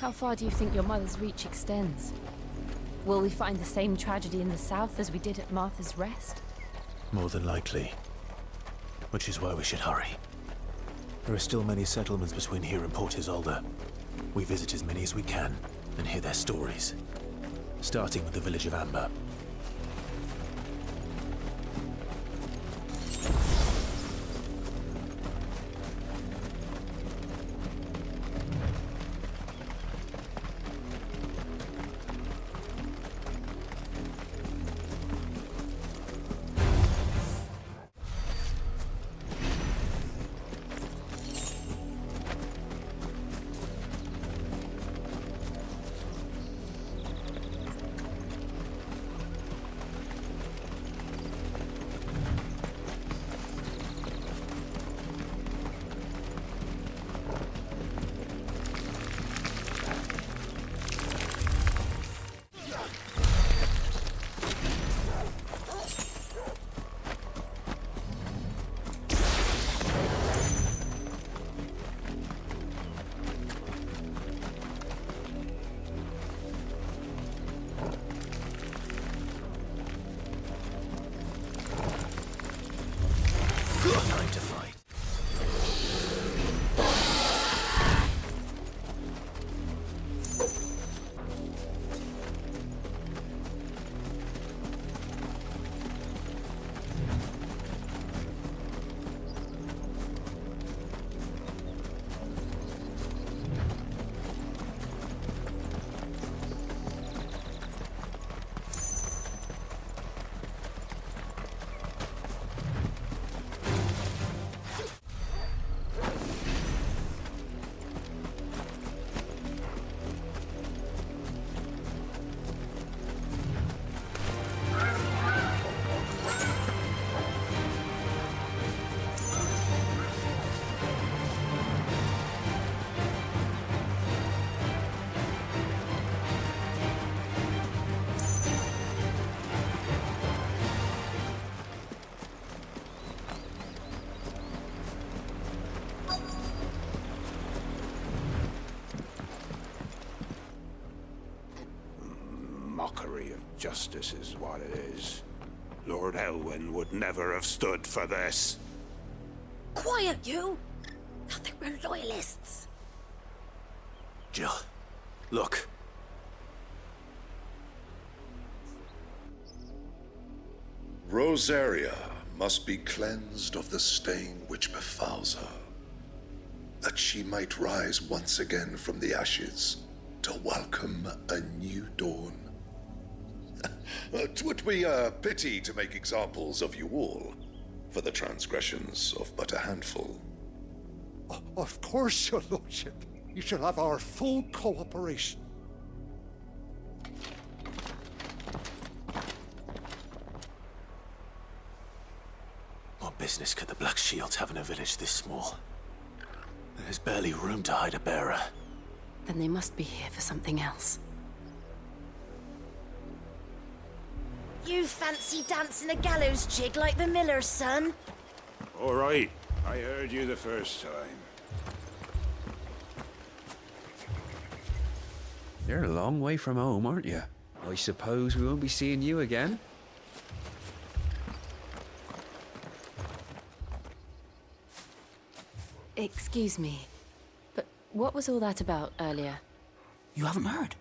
How far do you think your mother's reach extends? Will we find the same tragedy in the south as we did at Martha's Rest? More than likely. Which is why we should hurry. There are still many settlements between here and Port Isolde. We visit as many as we can and hear their stories. Starting with the village of Amber. Time to fight. Mockery of justice is what it is. Lord Elwyn would never have stood for this. Quiet, you! Thought they were loyalists. Jill, look. Rosaria must be cleansed of the stain which befouls her, that she might rise once again from the ashes to welcome a new dawn. 'Twould be a pity to make examples of you all, for the transgressions of but a handful. Of course, your lordship. You shall have our full cooperation. What business could the Black Shields have in a village this small? There's barely room to hide a bearer. Then they must be here for something else. You fancy dancing a gallows jig like the miller's son? All right, I heard you the first time. You're a long way from home, aren't you? I suppose we won't be seeing you again? Excuse me, but what was all that about earlier? You haven't heard?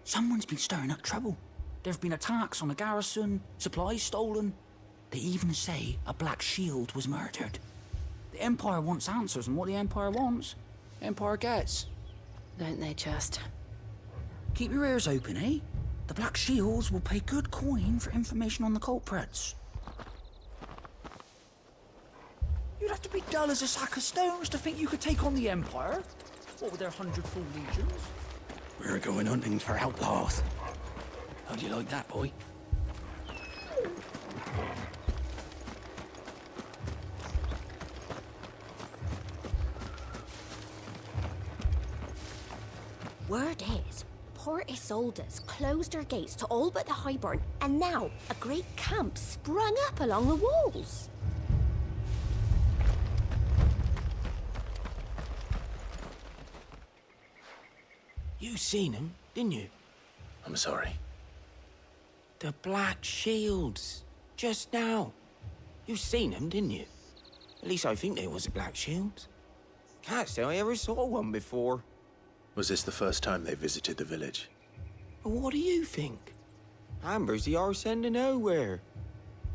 Someone's been stirring up trouble. There have been attacks on the garrison, supplies stolen. They even say a Black Shield was murdered. The Empire wants answers, and what the Empire wants, Empire gets. Don't they just? Keep your ears open, eh? The Black Shields will pay good coin for information on the culprits. You'd have to be dull as a sack of stones to think you could take on the Empire. What with their 100-full legions? We're going hunting for outlaws. How do you like that, boy? Word is, Port Isolde's closed her gates to all but the Highborn, and now a great camp sprung up along the walls. You seen them, didn't you? I'm sorry. The Black Shields. Just now. You seen them, didn't you? At least I think they was the Black Shields. Can't say I ever saw one before. Was this the first time they visited the village? But what do you think? Amber's the arse end of nowhere.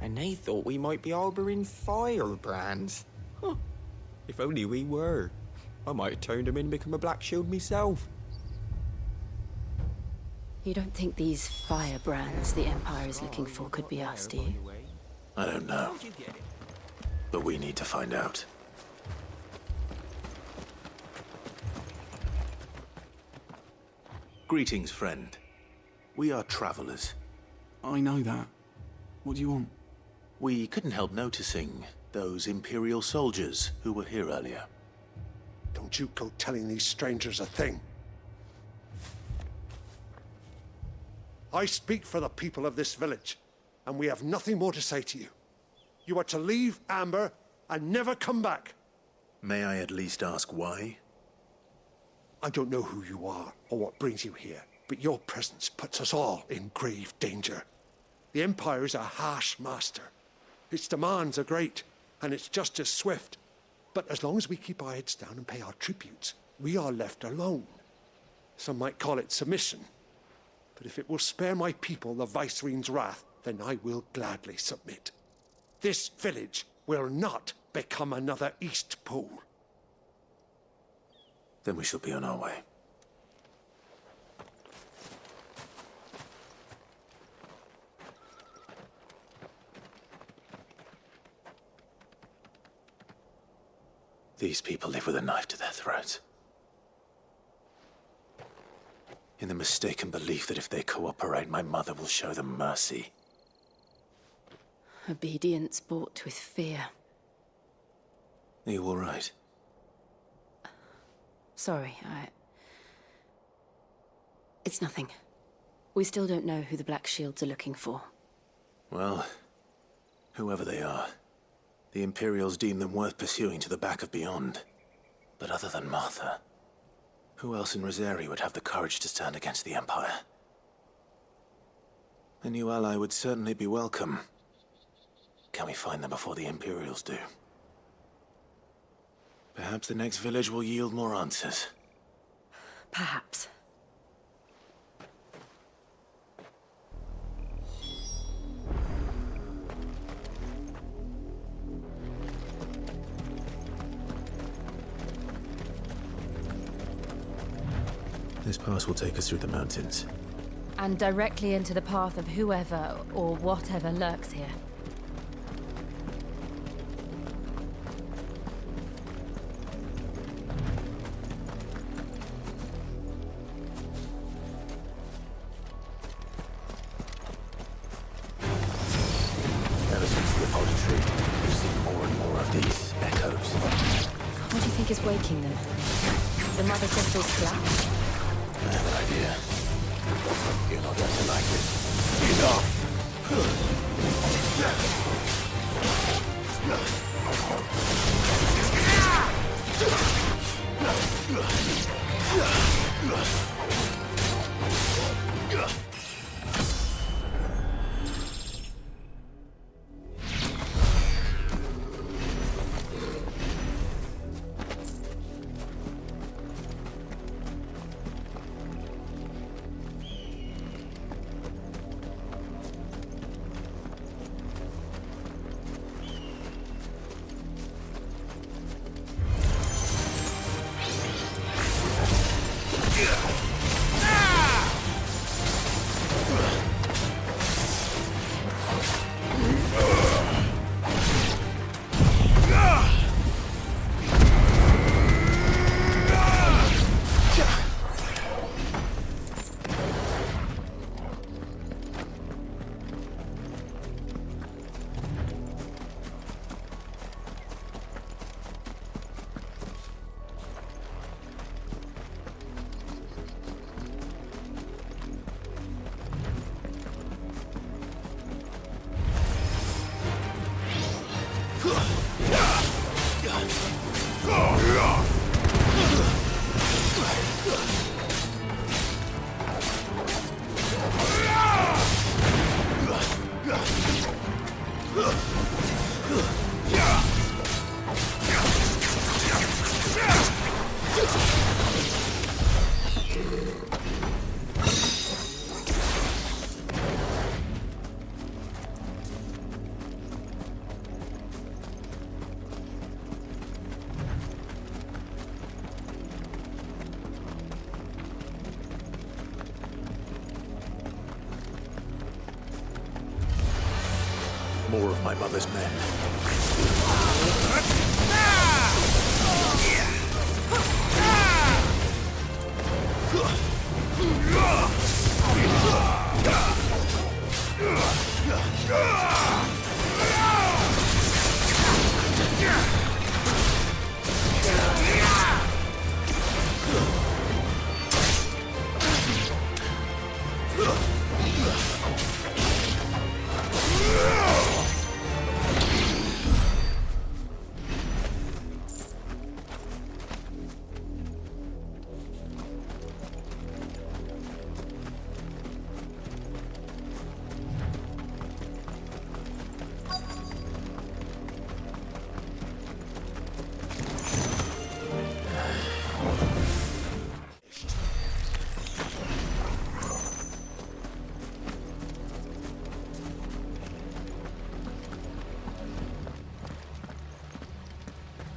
And they thought we might be harboring firebrands. Huh. If only we were. I might have turned them in and become a Black Shield myself. You don't think these firebrands the Empire is looking for could be us, do you? I don't know. But we need to find out. Greetings, friend. We are travelers. I know that. What do you want? We couldn't help noticing those Imperial soldiers who were here earlier. Don't you go telling these strangers a thing. I speak for the people of this village, and we have nothing more to say to you. You are to leave Amber and never come back. May I at least ask why? I don't know who you are or what brings you here, but your presence puts us all in grave danger. The Empire is a harsh master. Its demands are great, and its justice swift. But as long as we keep our heads down and pay our tributes, we are left alone. Some might call it submission. But if it will spare my people the Viceroy's wrath, then I will gladly submit. This village will not become another East Pool. Then we shall be on our way. These people live with a knife to their throats. In the mistaken belief that if they cooperate, my mother will show them mercy. Obedience bought with fear. Are you all right? Sorry, It's nothing. We still don't know who the Black Shields are looking for. Well, whoever they are, the Imperials deem them worth pursuing to the back of beyond. But other than Martha, who else in Rosari would have the courage to stand against the Empire? A new ally would certainly be welcome. Can we find them before the Imperials do? Perhaps the next village will yield more answers. Perhaps. This pass will take us through the mountains. And directly into the path of whoever or whatever lurks here. Ever since the apology, we've seen more and more of these echoes. What do you think is waking them? The mother crystal's flat? I have an idea. You're not going to like it. Enough! More of my mother's men.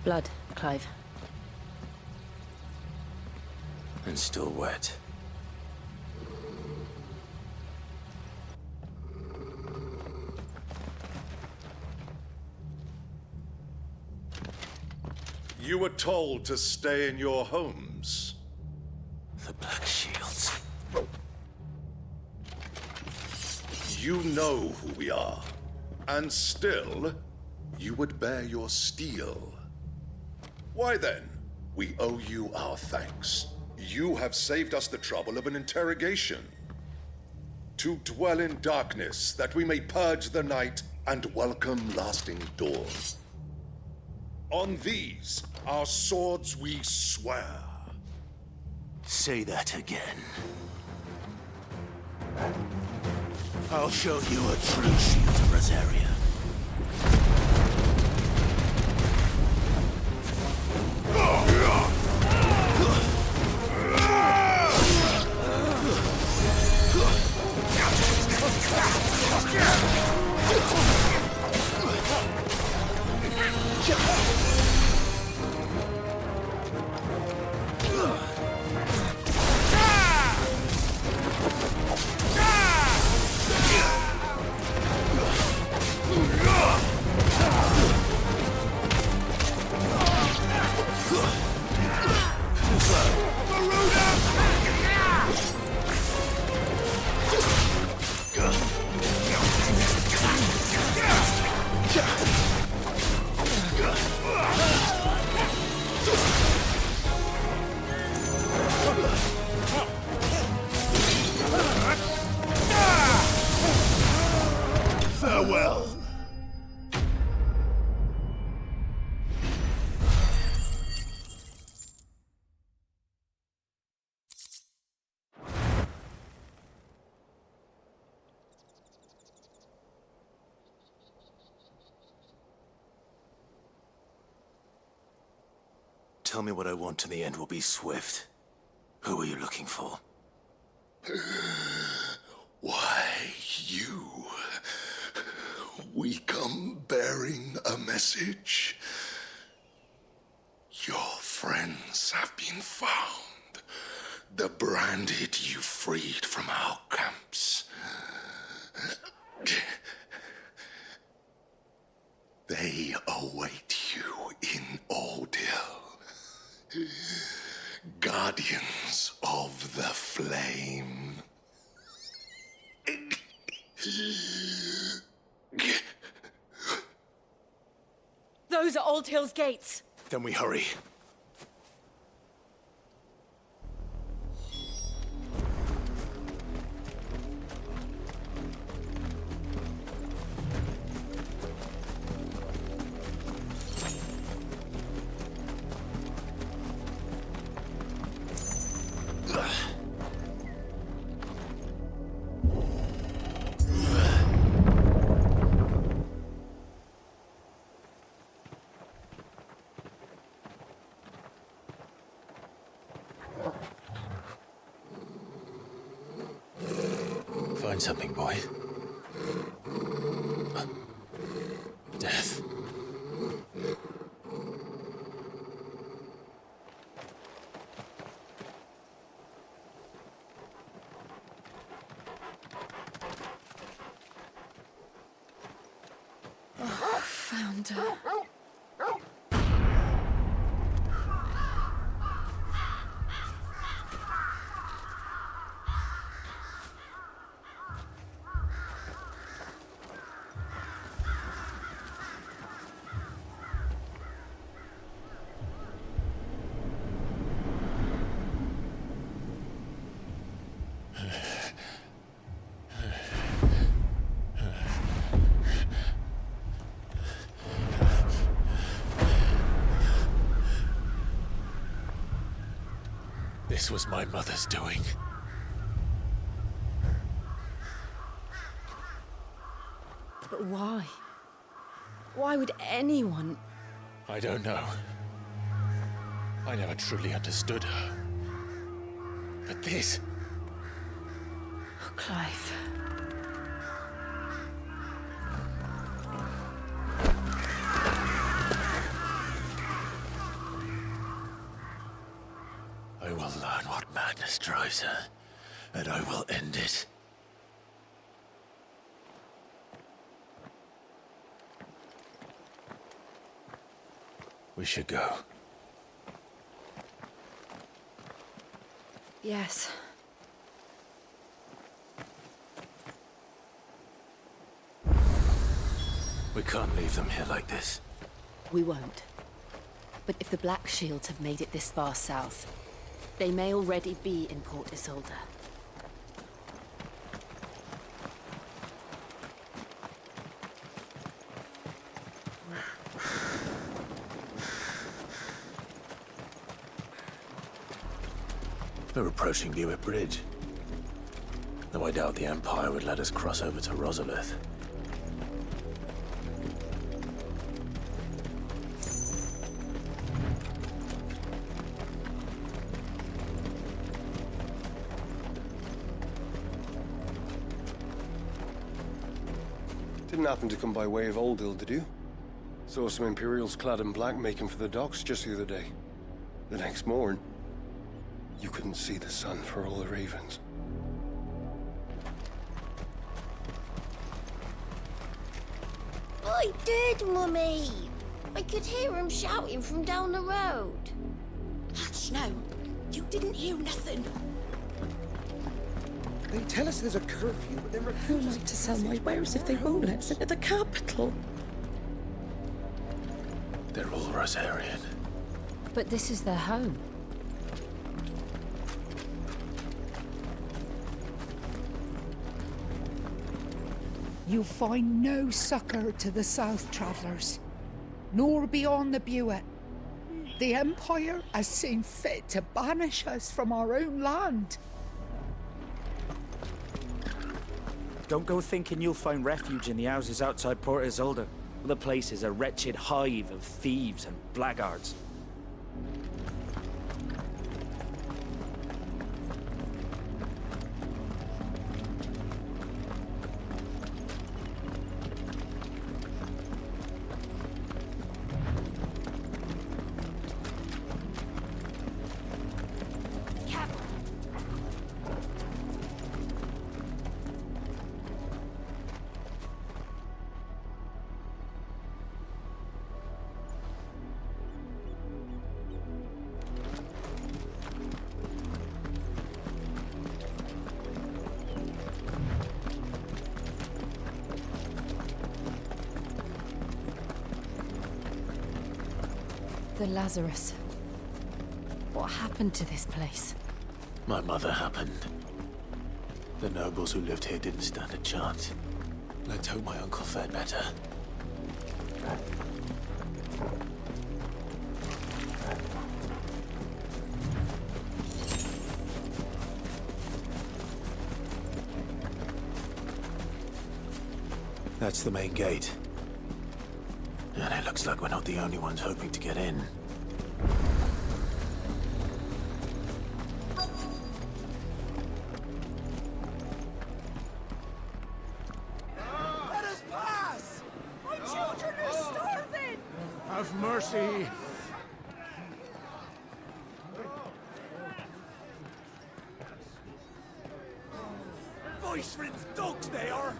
Blood, Clive. And still wet. You were told to stay in your homes. The Black Shields. You know who we are. And still, you would bear your steel. Why then? We owe you our thanks. You have saved us the trouble of an interrogation. To dwell in darkness, that we may purge the night and welcome lasting dawn. On these, our swords we swear. Say that again. I'll show you a true shield of Rosaria. Farewell. Tell me what I want and the end will be swift. Who are you looking for? Why, you. We come bearing a message. Your friends have been found. The branded you freed from our camps. They await you in Ordeal. Guardians of the Flame. Those are Old Hill's gates. Then we hurry. Find something, boy. Death. flounder. This was my mother's doing. But why? Why would anyone... I don't know. I never truly understood her. But this... Oh, Clive. I will learn what madness drives her, and I will end it. We should go. Yes. We can't leave them here like this. We won't. But if the Black Shields have made it this far south, they may already be in Port Isolde. We're approaching Buick Bridge. Though I doubt the Empire would let us cross over to Rosalith. Didn't happen to come by way of Oldhill, did you? Saw some Imperials clad in black making for the docks just the other day. The next morn, you couldn't see the sun for all the ravens. I did, Mummy. I could hear him shouting from down the road. Hush now. You didn't hear nothing. They tell us there's a curfew, but they refuse to sell my wares if they won't let us into the capital. They're all Rosarian. But this is their home. You find no succor to the South travellers, nor beyond the Buet. The Empire has seen fit to banish us from our own land. Don't go thinking you'll find refuge in the houses outside Port Isolde. The place is a wretched hive of thieves and blackguards. The Lazarus. What happened to this place? My mother happened. The nobles who lived here didn't stand a chance. Let's hope my uncle fared better. That's the main gate. And it looks like we're not the only ones hoping to get in. Let us pass! My children are starving! Have mercy! Voice-ridden dogs they are!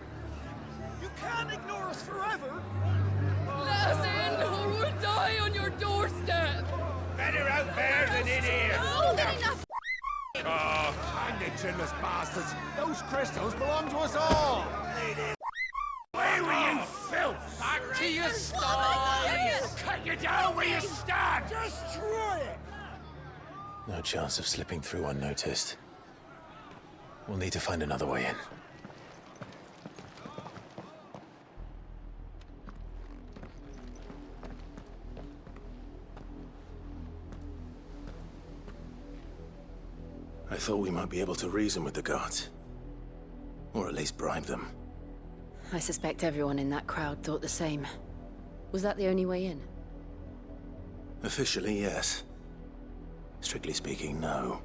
You can't ignore us forever! Let us chinless bastards! Those crystals belong to us all! Where were you, filth? Back to your sties! Cut you down where you stand! Destroy it! No chance of slipping through unnoticed. We'll need to find another way in. I thought we might be able to reason with the guards. Or at least bribe them. I suspect everyone in that crowd thought the same. Was that the only way in? Officially, yes. Strictly speaking, no.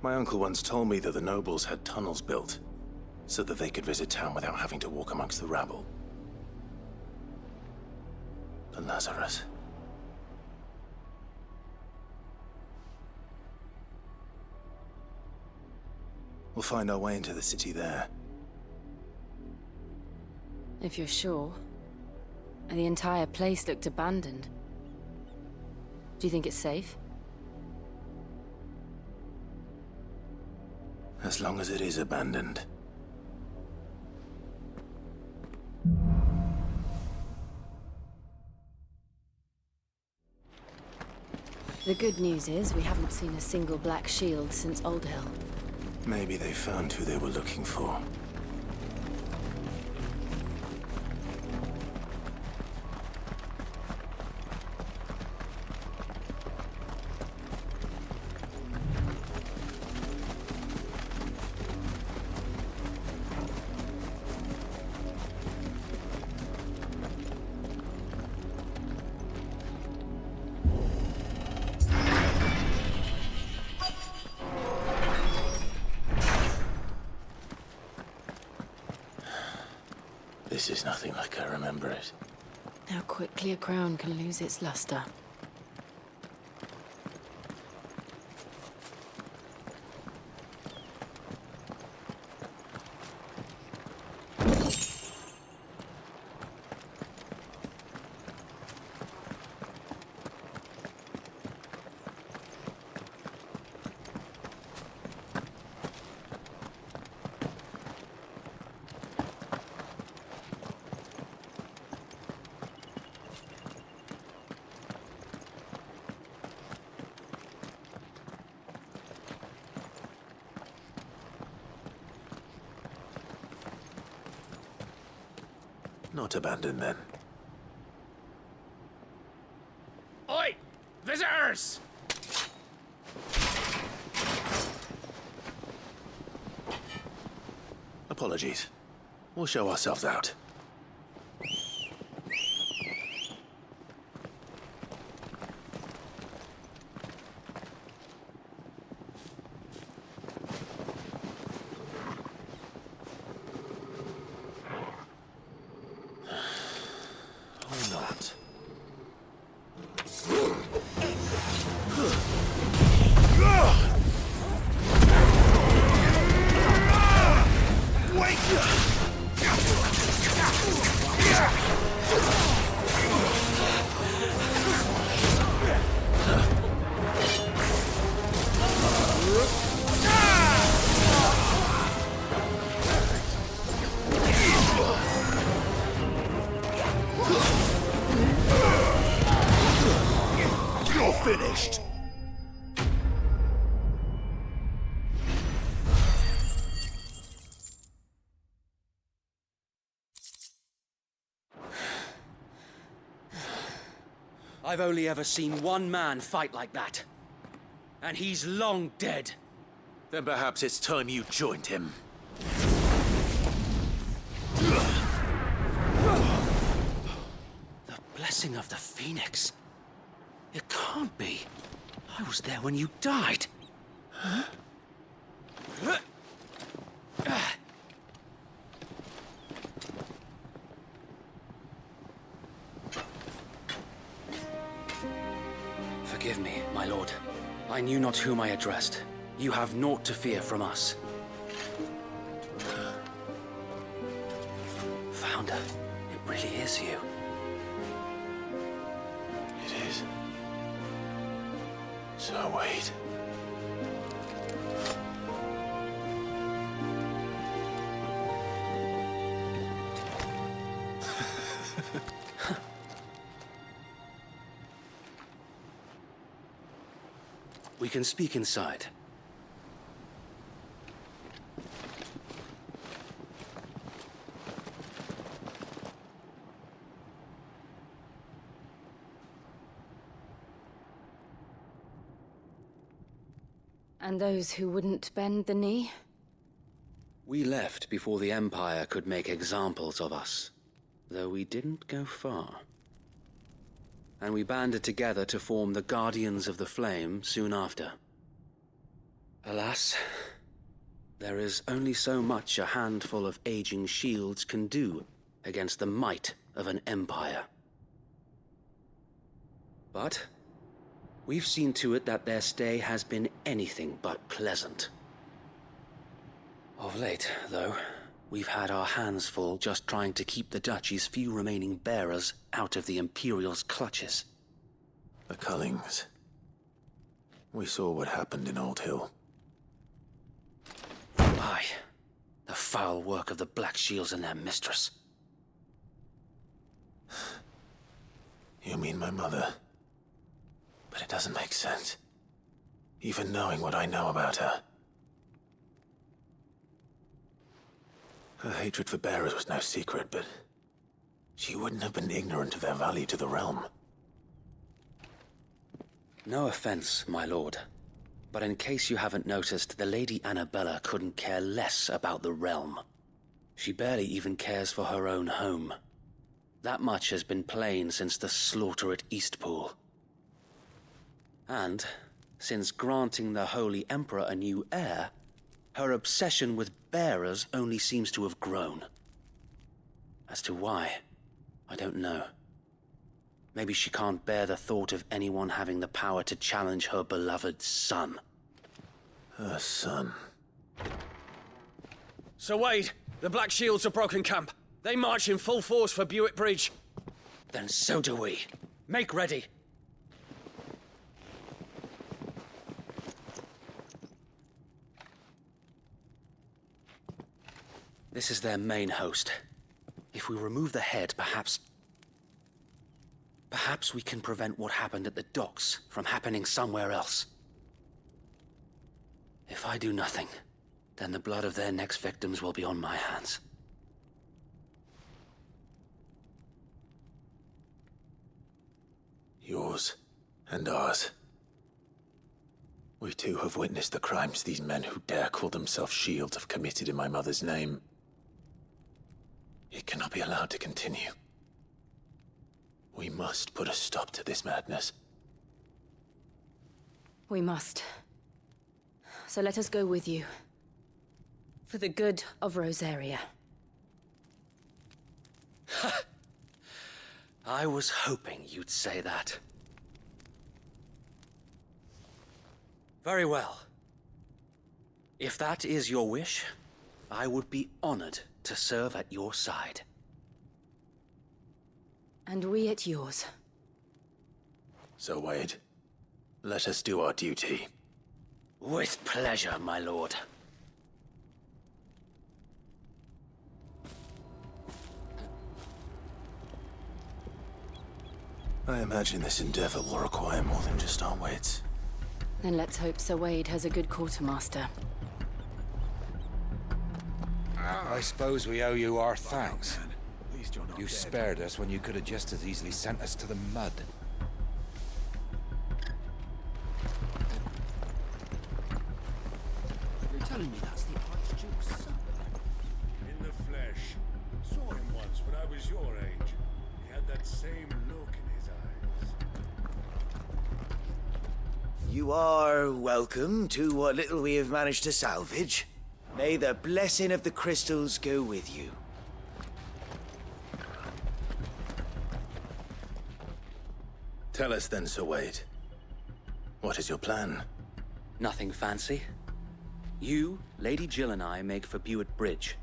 My uncle once told me that the nobles had tunnels built, so that they could visit town without having to walk amongst the rabble. The Lazarus. We'll find our way into the city there. If you're sure. The entire place looked abandoned. Do you think it's safe? As long as it is abandoned. The good news is we haven't seen a single black shield since Old Hill. Maybe they found who they were looking for. This is nothing like I remember it. How quickly a crown can lose its luster. Not abandoned, then. Oi! Visitors! Apologies. We'll show ourselves out. Or not. You're finished! I've only ever seen one man fight like that. And he's long dead. Then perhaps it's time you joined him. The blessing of the Phoenix. It can't be. I was there when you died. Huh? Forgive me, my lord. I knew not whom I addressed. You have naught to fear from us. Founder, it really is you. It is. So wait. We can speak inside. And those who wouldn't bend the knee? We left before the Empire could make examples of us, though we didn't go far. And we banded together to form the Guardians of the Flame soon after. Alas, there is only so much a handful of aging shields can do against the might of an empire. But we've seen to it that their stay has been anything but pleasant. Of late, though, we've had our hands full just trying to keep the Duchy's few remaining bearers out of the Imperial's clutches. The Cullings. We saw what happened in Old Hill. Aye, the foul work of the Black Shields and their mistress. You mean my mother? But it doesn't make sense. Even knowing what I know about her. Her hatred for bearers was no secret, but she wouldn't have been ignorant of their value to the realm. No offense, my lord, but in case you haven't noticed, the Lady Annabella couldn't care less about the realm. She barely even cares for her own home. That much has been plain since the slaughter at Eastpool. And, since granting the Holy Emperor a new heir, her obsession with bearers only seems to have grown. As to why, I don't know. Maybe she can't bear the thought of anyone having the power to challenge her beloved son. Her son. Sir Wade, the Black Shields have broken camp. They march in full force for Buick Bridge. Then so do we. Make ready. This is their main host. If we remove the head, perhaps we can prevent what happened at the docks from happening somewhere else. If I do nothing, then the blood of their next victims will be on my hands. Yours and ours. We too have witnessed the crimes these men who dare call themselves shields have committed in my mother's name. It cannot be allowed to continue. We must put a stop to this madness. We must. So let us go with you. For the good of Rosaria. I was hoping you'd say that. Very well. If that is your wish, I would be honored to serve at your side. And we at yours. So, Wade, let us do our duty. With pleasure, my lord. I imagine this endeavor will require more than just our wits. Then let's hope Sir Wade has a good quartermaster. I suppose we owe you our thanks. You spared us when you could have just as easily sent us to the mud. You're telling me that's the Archduke's son? In the flesh. Saw him once when I was your age. He had that same look in his eyes. You are welcome to what little we have managed to salvage. May the blessing of the crystals go with you. Tell us then, Sir Wade. What is your plan? Nothing fancy. You, Lady Jill and I make for Buick Bridge,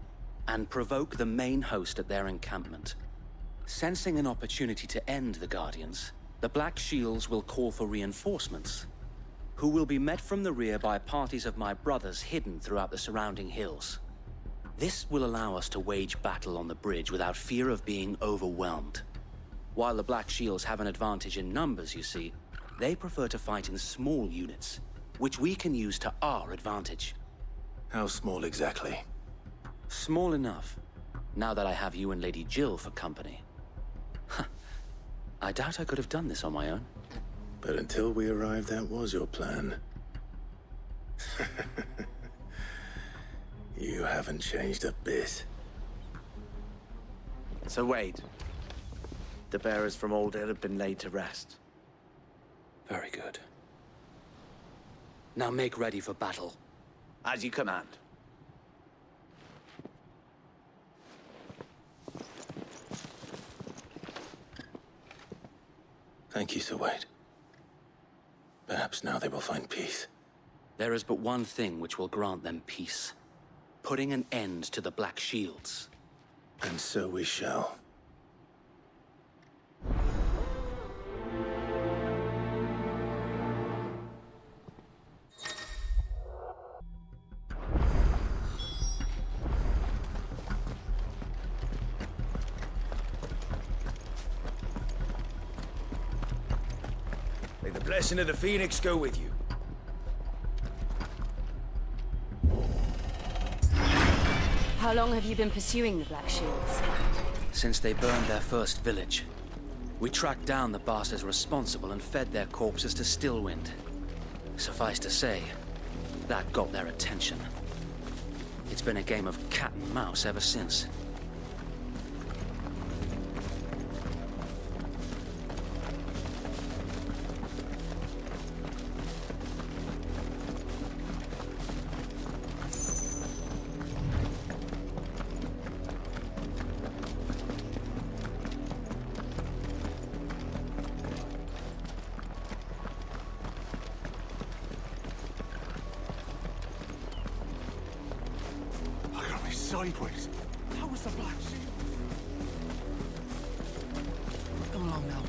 and provoke the main host at their encampment. Sensing an opportunity to end the Guardians, the Black Shields will call for reinforcements, who will be met from the rear by parties of my brothers hidden throughout the surrounding hills. This will allow us to wage battle on the bridge without fear of being overwhelmed. While the Black Shields have an advantage in numbers, you see, they prefer to fight in small units, which we can use to our advantage. How small exactly? Small enough, now that I have you and Lady Jill for company. I doubt I could have done this on my own. But until we arrived, that was your plan. You haven't changed a bit. So Wade, the bearers from Old Hill have been laid to rest. Very good. Now make ready for battle. As you command. Thank you, Sir Wade. Perhaps now they will find peace. There is but one thing which will grant them peace. Putting an end to the Black Shields. And so we shall. May the blessing of the Phoenix go with you. How long have you been pursuing the Black Shields? Since they burned their first village. We tracked down the bastards responsible and fed their corpses to Stillwind. Suffice to say, that got their attention. It's been a game of cat and mouse ever since. Sideways. How was the Black Shield? Come along now.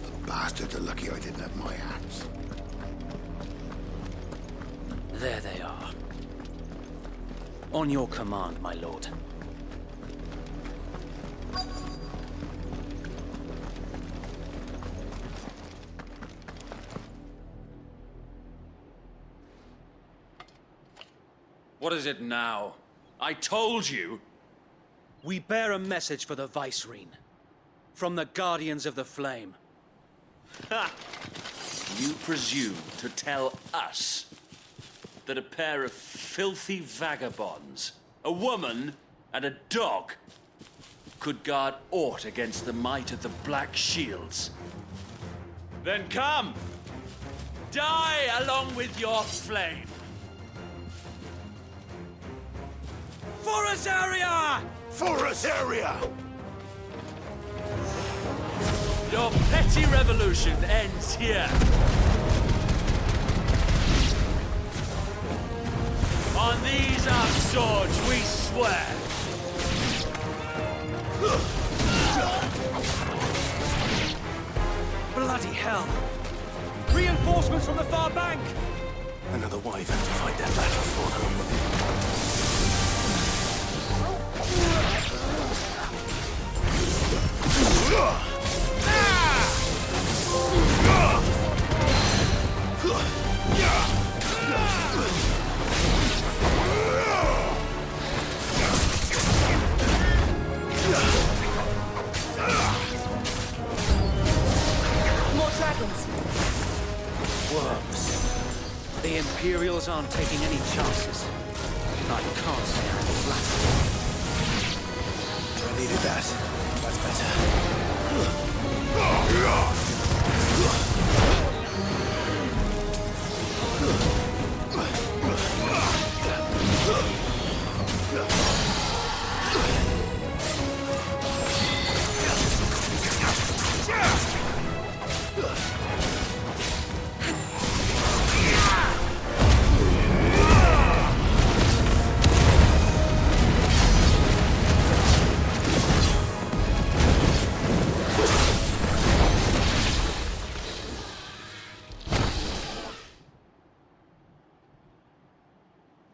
The bastards are lucky I didn't have my axe. There they are. On your command, my lord. What is it now? I told you! We bear a message for the Vicereine. From the Guardians of the Flame. Ha! You presume to tell us that a pair of filthy vagabonds, a woman and a dog, could guard aught against the might of the Black Shields? Then come! Die along with your flame! For us area! For us area! Your petty revolution ends here. On these our swords we swear. Bloody hell! Reinforcements from the far bank! Another wyvern to fight their battle for them. More dragons. Worms. The Imperials aren't taking any chances. I can't say I'm flattered. I needed that. That's better.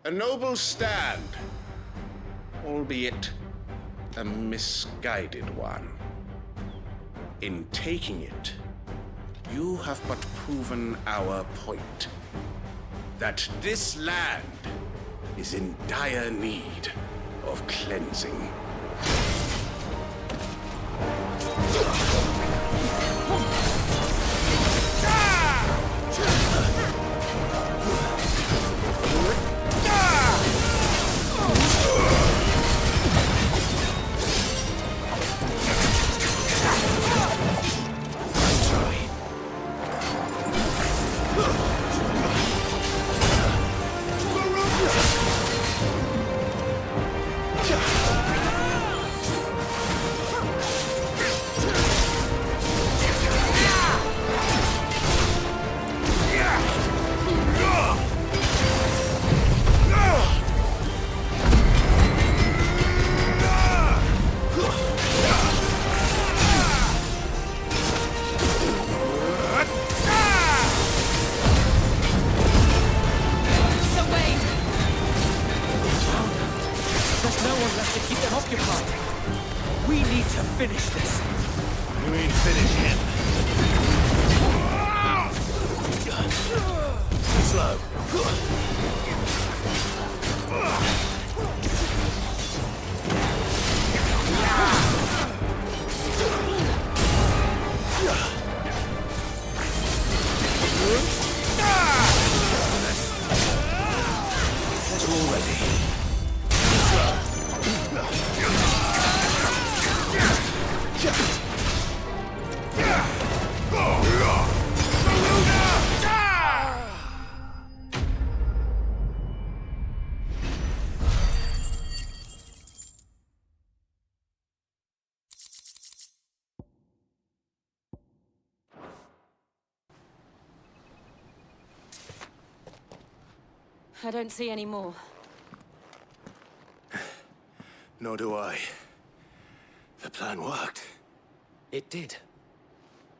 A noble stand, albeit a misguided one. In taking it, You have but proven our point. That this land is in dire need of cleansing. I don't see any more. Nor do I. The plan worked. It did.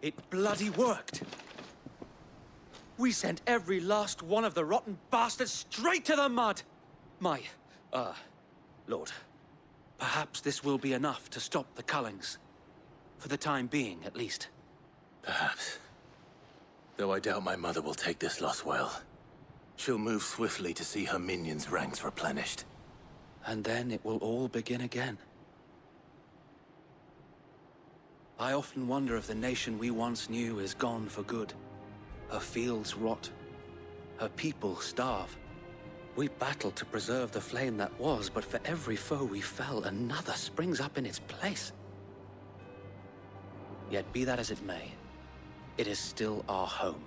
It bloody worked. We sent every last one of the rotten bastards straight to the mud! Lord. Perhaps this will be enough to stop the Cullings. For the time being, at least. Perhaps. Though I doubt my mother will take this loss well. She'll move swiftly to see her minions' ranks replenished. And then it will all begin again. I often wonder if the nation we once knew is gone for good. Her fields rot. Her people starve. We battled to preserve the flame that was, but for every foe we fell, another springs up in its place. Yet be that as it may, it is still our home,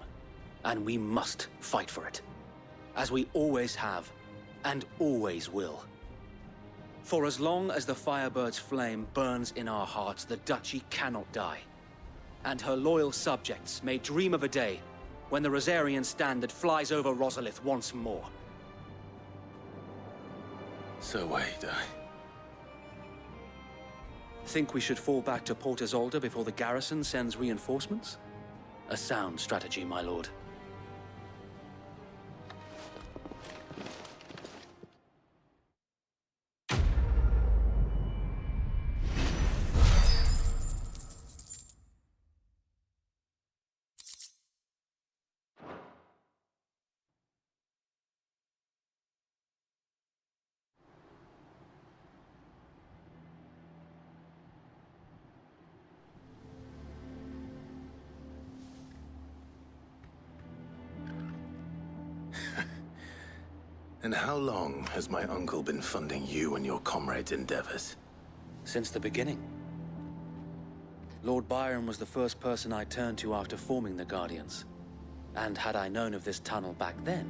and we must fight for it. As we always have, and always will. For as long as the Firebird's flame burns in our hearts, the Duchy cannot die. And her loyal subjects may dream of a day when the Rosarian standard flies over Rosalith once more. So wait, Think we should fall back to Port Isolde before the garrison sends reinforcements? A sound strategy, my lord. And how long has my uncle been funding you and your comrades' endeavors? Since the beginning. Lord Byron was the first person I turned to after forming the Guardians. And had I known of this tunnel back then,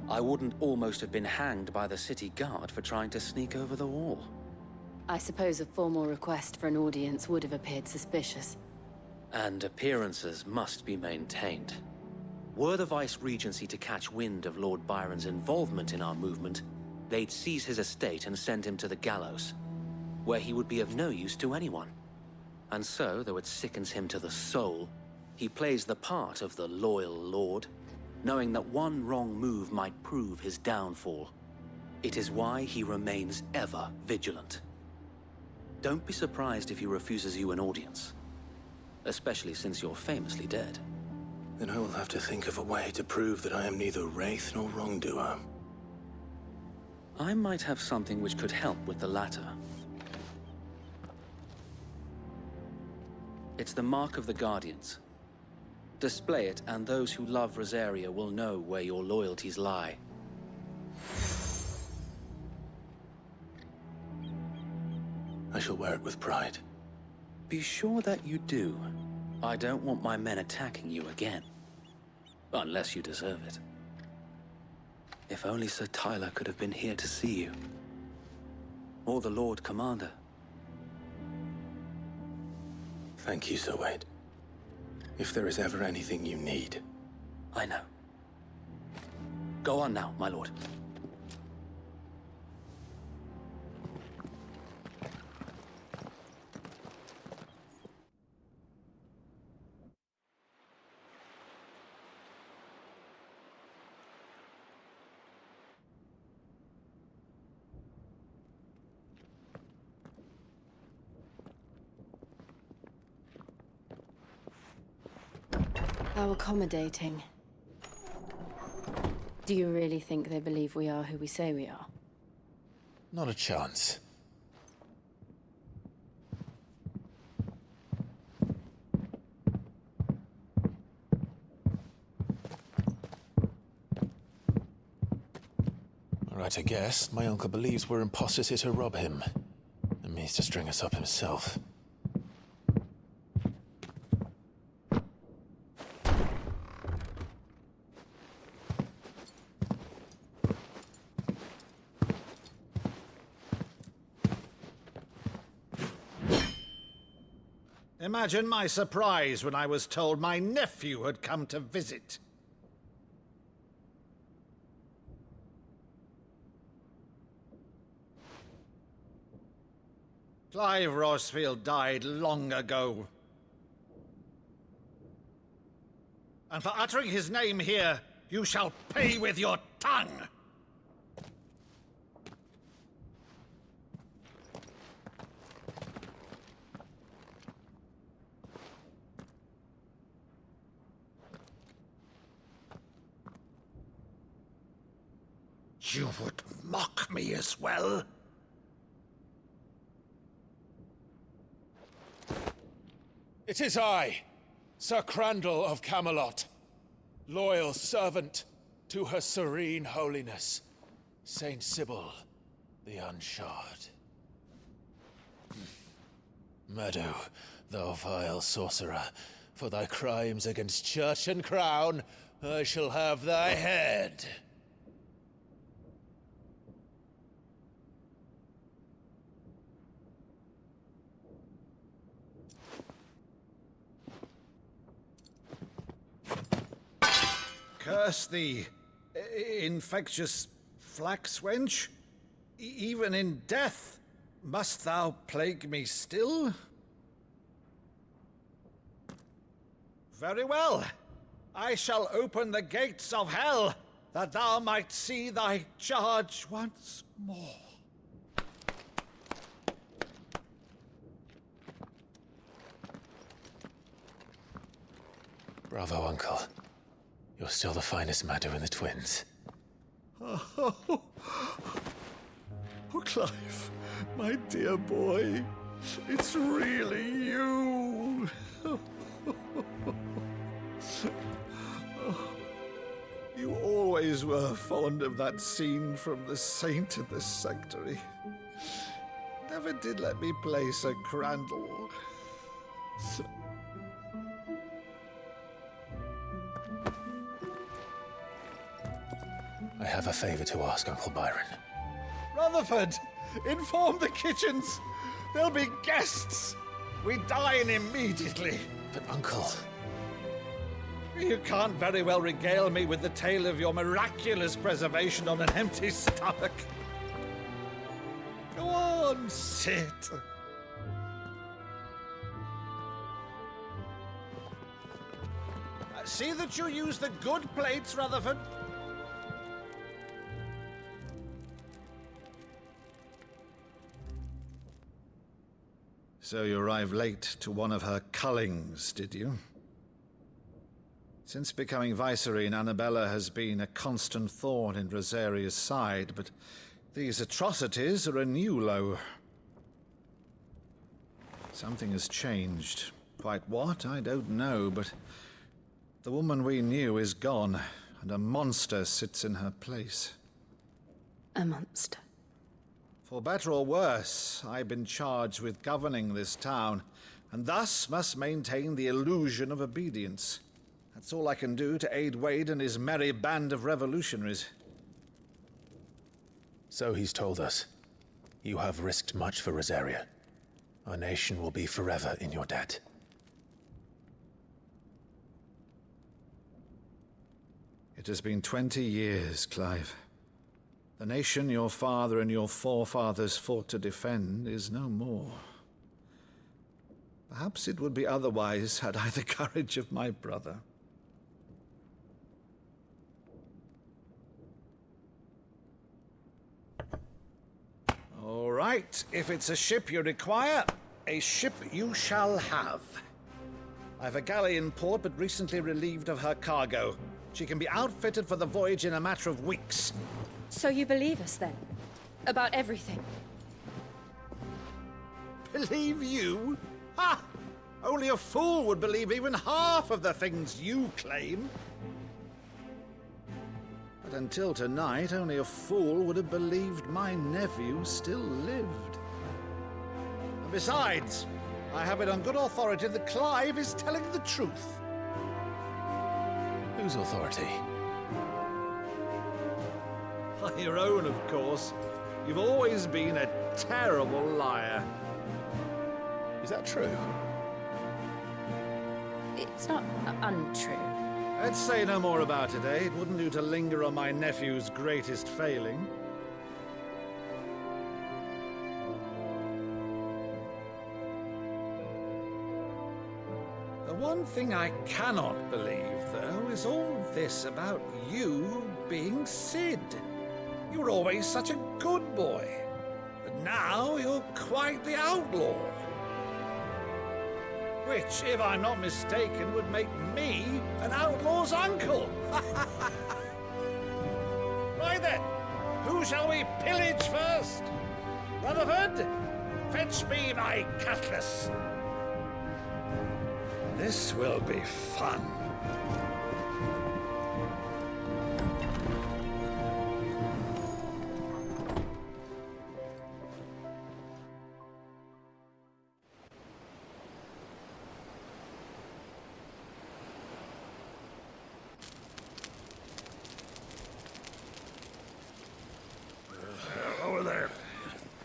I wouldn't almost have been hanged by the city guard for trying to sneak over the wall. I suppose a formal request for an audience would have appeared suspicious. And appearances must be maintained. Were the Vice-Regency to catch wind of Lord Byron's involvement in our movement, they'd seize his estate and send him to the gallows, where he would be of no use to anyone. And so, though it sickens him to the soul, he plays the part of the loyal lord, knowing that one wrong move might prove his downfall. It is why he remains ever vigilant. Don't be surprised if he refuses you an audience, especially since you're famously dead. Then I will have to think of a way to prove that I am neither wraith nor wrongdoer. I might have something which could help with the latter. It's the mark of the Guardians. Display it, and those who love Rosaria will know where your loyalties lie. I shall wear it with pride. Be sure that you do. I don't want my men attacking you again. Unless you deserve it. If only Sir Tyler could have been here to see you. Or the Lord Commander. Thank you, Sir Wade. If there is ever anything you need. I know. Go on now, my lord. How accommodating. Do you really think they believe we are who we say we are? Not a chance. Alright, I guess. My uncle believes we're imposters here to rob him. And means to string us up himself. Imagine my surprise when I was told my nephew had come to visit. Clive Rosfield died long ago. And for uttering his name here, you shall pay with your tongue! You would mock me as well? It is I, Sir Crandall of Camelot, loyal servant to Her Serene Holiness, Saint Sybil the Unshod. Meadow, thou vile sorcerer, for thy crimes against church and crown, I shall have thy head. Curse thee, infectious flax wench. Even in death, must thou plague me still? Very well. I shall open the gates of hell, that thou might see thy charge once more. Bravo, Uncle. You're still the finest Maddo in the twins. Oh, Clive, my dear boy, it's really you. You always were fond of that scene from The Saint in the Sanctuary. Never did let me play Sir Crandall. I have a favor to ask, Uncle Byron. Rutherford, inform the kitchens. There'll be guests. We dine immediately. But, Uncle... You can't very well regale me with the tale of your miraculous preservation on an empty stomach. Go on, sit. See that you use the good plates, Rutherford. So you arrived late to one of her cullings, did you? Since becoming Vicereine, Annabella has been a constant thorn in Rosaria's side, but these atrocities are a new low. Something has changed. Quite what, I don't know, but the woman we knew is gone, and a monster sits in her place. A monster. For better or worse, I've been charged with governing this town, and thus must maintain the illusion of obedience. That's all I can do to aid Wade and his merry band of revolutionaries. So he's told us. You have risked much for Rosaria. Our nation will be forever in your debt. It has been 20 years, Clive. The nation your father and your forefathers fought to defend is no more. Perhaps it would be otherwise had I the courage of my brother. All right, if it's a ship you require, a ship you shall have. I've a galley in port, but recently relieved of her cargo. She can be outfitted for the voyage in a matter of weeks. So you believe us, then? About everything? Believe you? Ha! Only a fool would believe even half of the things you claim. But until tonight, only a fool would have believed my nephew still lived. And besides, I have it on good authority that Clive is telling the truth. Whose authority? Your own, of course. You've always been a terrible liar. Is that true? It's not untrue. Let's say no more about it, eh? It wouldn't do to linger on my nephew's greatest failing. The one thing I cannot believe, though, is all this about you being Sid. You were always such a good boy, but now you're quite the outlaw. Which, if I'm not mistaken, would make me an outlaw's uncle. Right then, who shall we pillage first? Rutherford, fetch me my cutlass. This will be fun. Over there.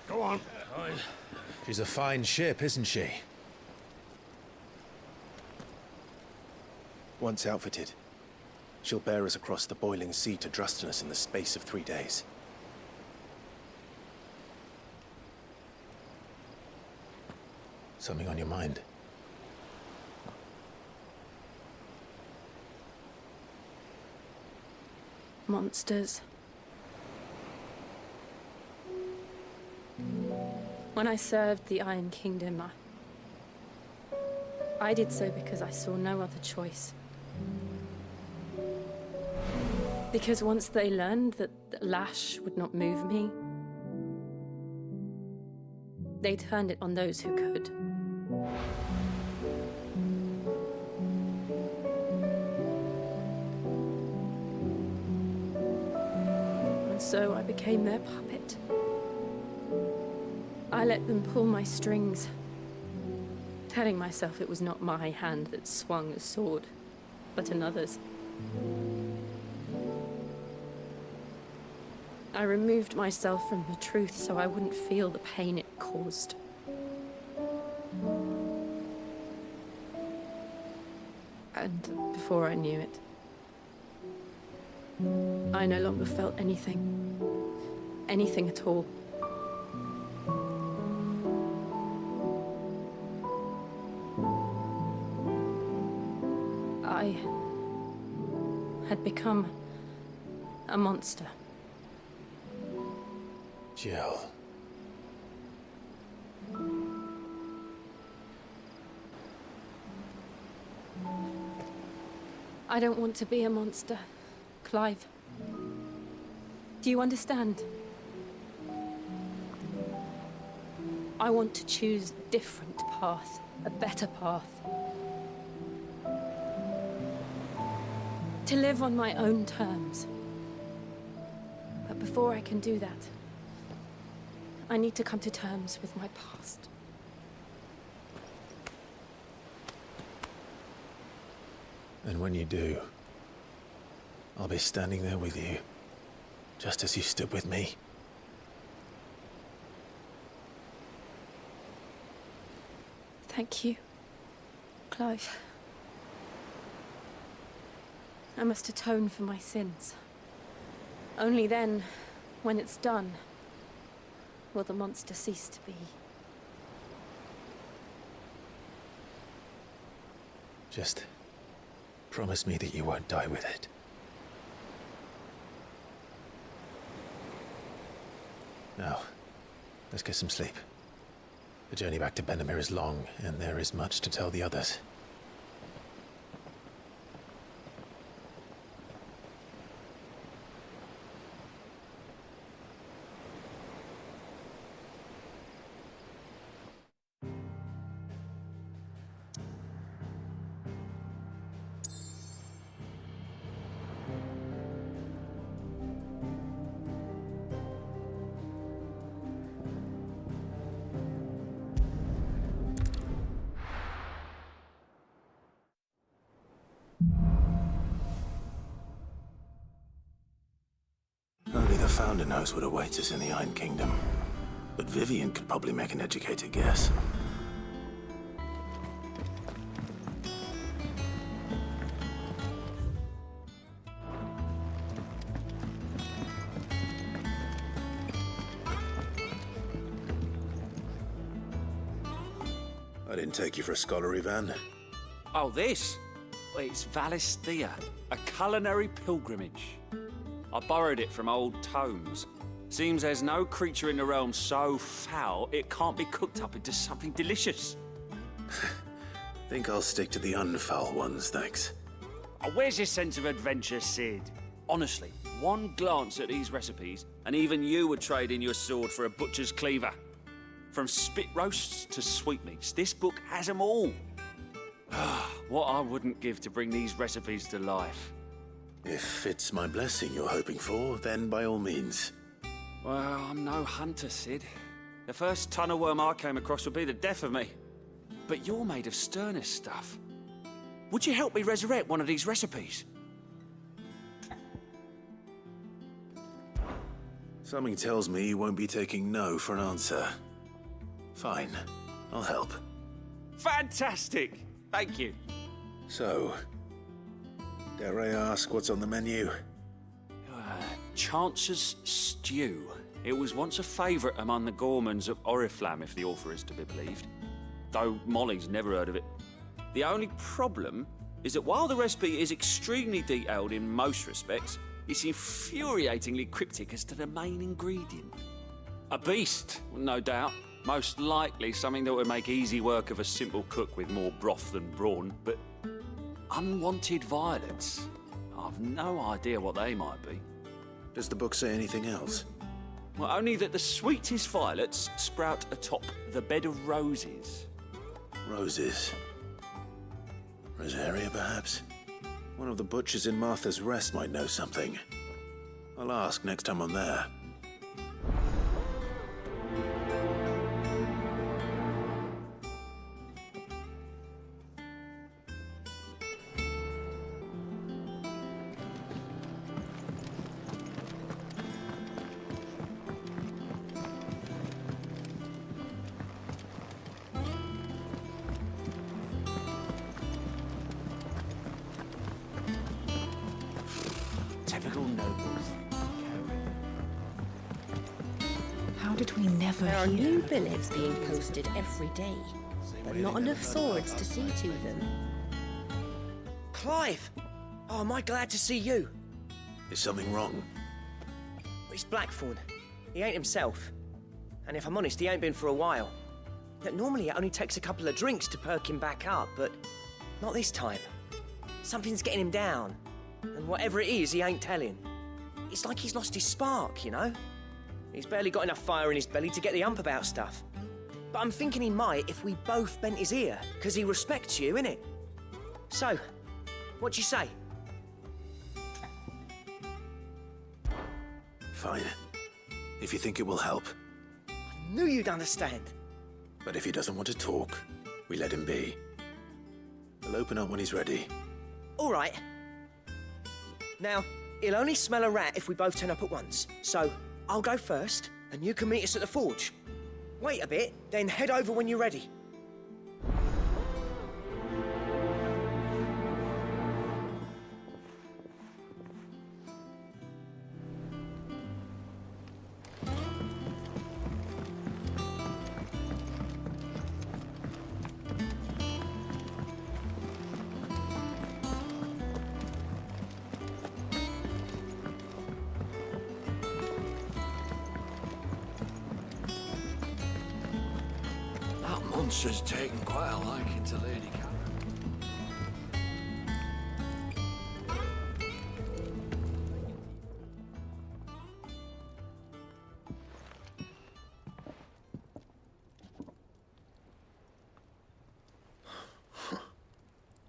Go on. She's a fine ship, isn't she? Once outfitted, she'll bear us across the boiling sea to Drustinus in the space of 3 days. Something on your mind? Monsters. When I served the Iron Kingdom, I did so because I saw no other choice. Because once they learned that the lash would not move me, they turned it on those who could. And so I became their puppet. I let them pull my strings, telling myself it was not my hand that swung a sword, but another's. I removed myself from the truth so I wouldn't feel the pain it caused. And before I knew it, I no longer felt anything. Anything at all. I had become a monster. Jill. I don't want to be a monster, Clive. Do you understand? I want to choose a different path, a better path. To live on my own terms. But before I can do that, I need to come to terms with my past. And when you do, I'll be standing there with you, just as you stood with me. Thank you, Clive. I must atone for my sins. Only then, when it's done, will the monster cease to be. Just promise me that you won't die with it. Now, let's get some sleep. The journey back to Benamir is long, and there is much to tell the others. Only the Founder knows what awaits us in the Iron Kingdom. But Vivian could probably make an educated guess. I didn't take you for a scholar, Ivan. Oh, this? Well, it's Valisthea, a culinary pilgrimage. I borrowed it from old tomes. Seems there's no creature in the realm so foul it can't be cooked up into something delicious. Think I'll stick to the unfoul ones, thanks. Oh, where's your sense of adventure, Sid? Honestly, one glance at these recipes, and even you would trade in your sword for a butcher's cleaver. From spit roasts to sweetmeats, this book has them all. What I wouldn't give to bring these recipes to life. If it's my blessing you're hoping for, then by all means. Well, I'm no hunter, Sid. The first tunnel worm I came across would be the death of me. But you're made of sterner stuff. Would you help me resurrect one of these recipes? Something tells me you won't be taking no for an answer. Fine, I'll help. Fantastic! Thank you. So, dare I ask what's on the menu? Chance's Stew. It was once a favourite among the gourmands of Oriflamme, if the author is to be believed. Though Molly's never heard of it. The only problem is that while the recipe is extremely detailed in most respects, it's infuriatingly cryptic as to the main ingredient. A beast, no doubt. Most likely something that would make easy work of a simple cook with more broth than brawn, but unwanted violets. I've no idea what they might be. Does the book say anything else? Well, only that the sweetest violets sprout atop the bed of roses. Roses. Rosaria, perhaps? One of the butchers in Martha's Rest might know something. I'll ask next time I'm there. Typical nobles. How did we never There are hear? new billets being posted every day, but not enough swords to see to them. Clive! Oh, am I glad to see you? Is something wrong? It's Blackthorn. He ain't himself. And if I'm honest, he ain't been for a while. Look, normally it only takes a couple of drinks to perk him back up, but not this time. Something's getting him down. And whatever it is, he ain't telling. It's like he's lost his spark, you know? He's barely got enough fire in his belly to get the ump about stuff. But I'm thinking he might if we both bent his ear, because he respects you, innit? So, what do you say? Fine. If you think it will help. I knew you'd understand. But if he doesn't want to talk, we let him be. We'll open up when he's ready. All right. Now, he'll only smell a rat if we both turn up at once. So, I'll go first, and you can meet us at the forge. Wait a bit, then head over when you're ready. Monster's taken quite a liking to Lady Karen.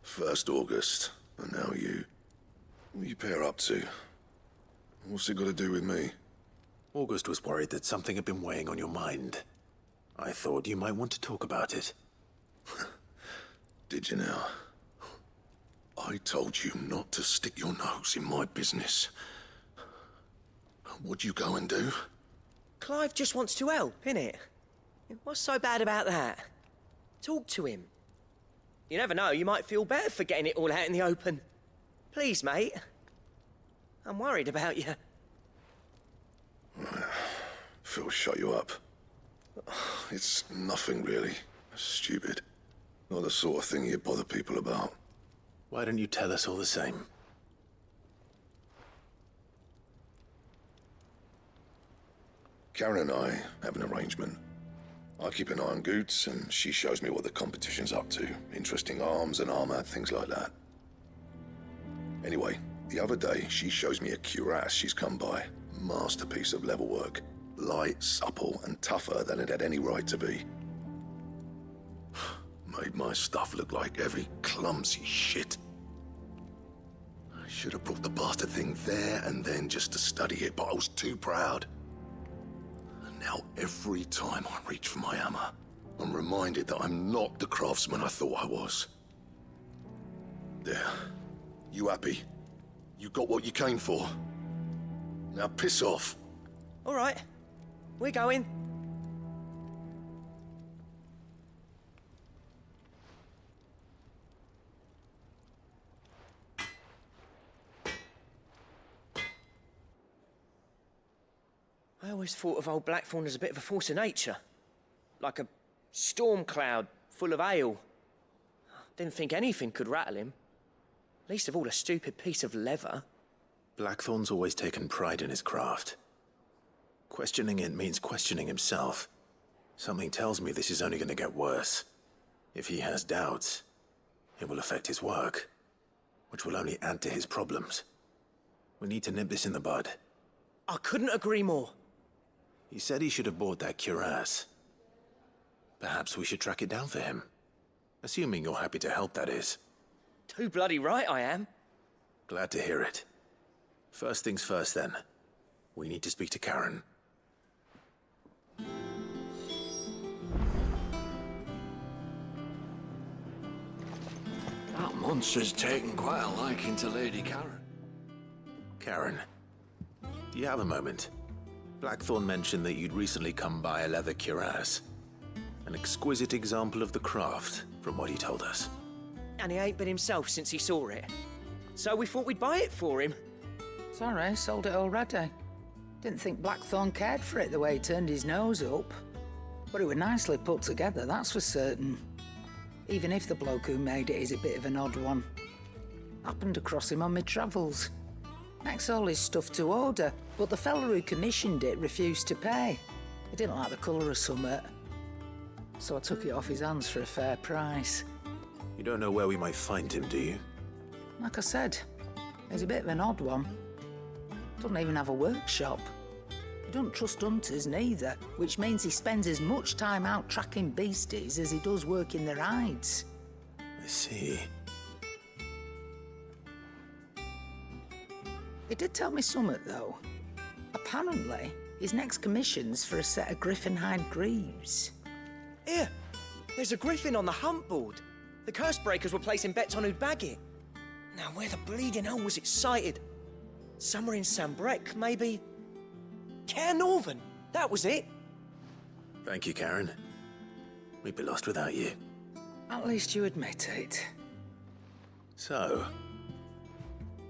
First August, and now you. What are you pair up to? What's it got to do with me? August was worried that something had been weighing on your mind. I thought you might want to talk about it. Did you now? I told you not to stick your nose in my business. What'd you go and do? Clive just wants to help, innit? What's so bad about that? Talk to him. You never know, you might feel better for getting it all out in the open. Please, mate. I'm worried about you. Phil shut you up. It's nothing really. Stupid. Not the sort of thing you bother people about. Why don't you tell us all the same? Karen and I have an arrangement. I keep an eye on Goots, and she shows me what the competition's up to. Interesting arms and armor, things like that. Anyway, the other day, she shows me a cuirass she's come by. Masterpiece of level work. Light, supple, and tougher than it had any right to be. Made my stuff look like heavy, clumsy shit. I should have brought the bastard thing there and then just to study it, but I was too proud. And now every time I reach for my hammer, I'm reminded that I'm not the craftsman I thought I was. There. You happy? You got what you came for? Now piss off. All right. We're going. I always thought of old Blackthorn as a bit of a force of nature. Like a storm cloud full of hail. Didn't think anything could rattle him. Least of all a stupid piece of leather. Blackthorn's always taken pride in his craft. Questioning it means questioning himself. Something tells me this is only going to get worse. If he has doubts, it will affect his work, which will only add to his problems. We need to nip this in the bud. I couldn't agree more. He said he should have bought that cuirass. Perhaps we should track it down for him. Assuming you're happy to help, that is. Too bloody right I am. Glad to hear it. First things first, then. We need to speak to Karen. That monster's taken quite a liking to Lady Karen. Karen, do you have a moment? Blackthorn mentioned that you'd recently come by a leather cuirass. An exquisite example of the craft, from what he told us. And he ain't been himself since he saw it. So we thought we'd buy it for him. Sorry, sold it already. Didn't think Blackthorn cared for it the way he turned his nose up. But it was nicely put together, that's for certain. Even if the bloke who made it is a bit of an odd one. Happened across him on my travels. Next all his stuff to order, but the fella who commissioned it refused to pay. He didn't like the colour of summit. So I took it off his hands for a fair price. You don't know where we might find him, do you? Like I said, he's a bit of an odd one. Doesn't even have a workshop. He doesn't trust hunters neither, which means he spends as much time out tracking beasties as he does working their hides. I see. He did tell me something, though. Apparently, his next commission's for a set of griffin hide greaves. Here, there's a griffin on the hunt board. The curse breakers were placing bets on who'd bag it. Now, where the bleeding hell was it sighted? Somewhere in Sambrec, maybe? Care Northern, that was it. Thank you, Karen. We'd be lost without you. At least you admit it. So,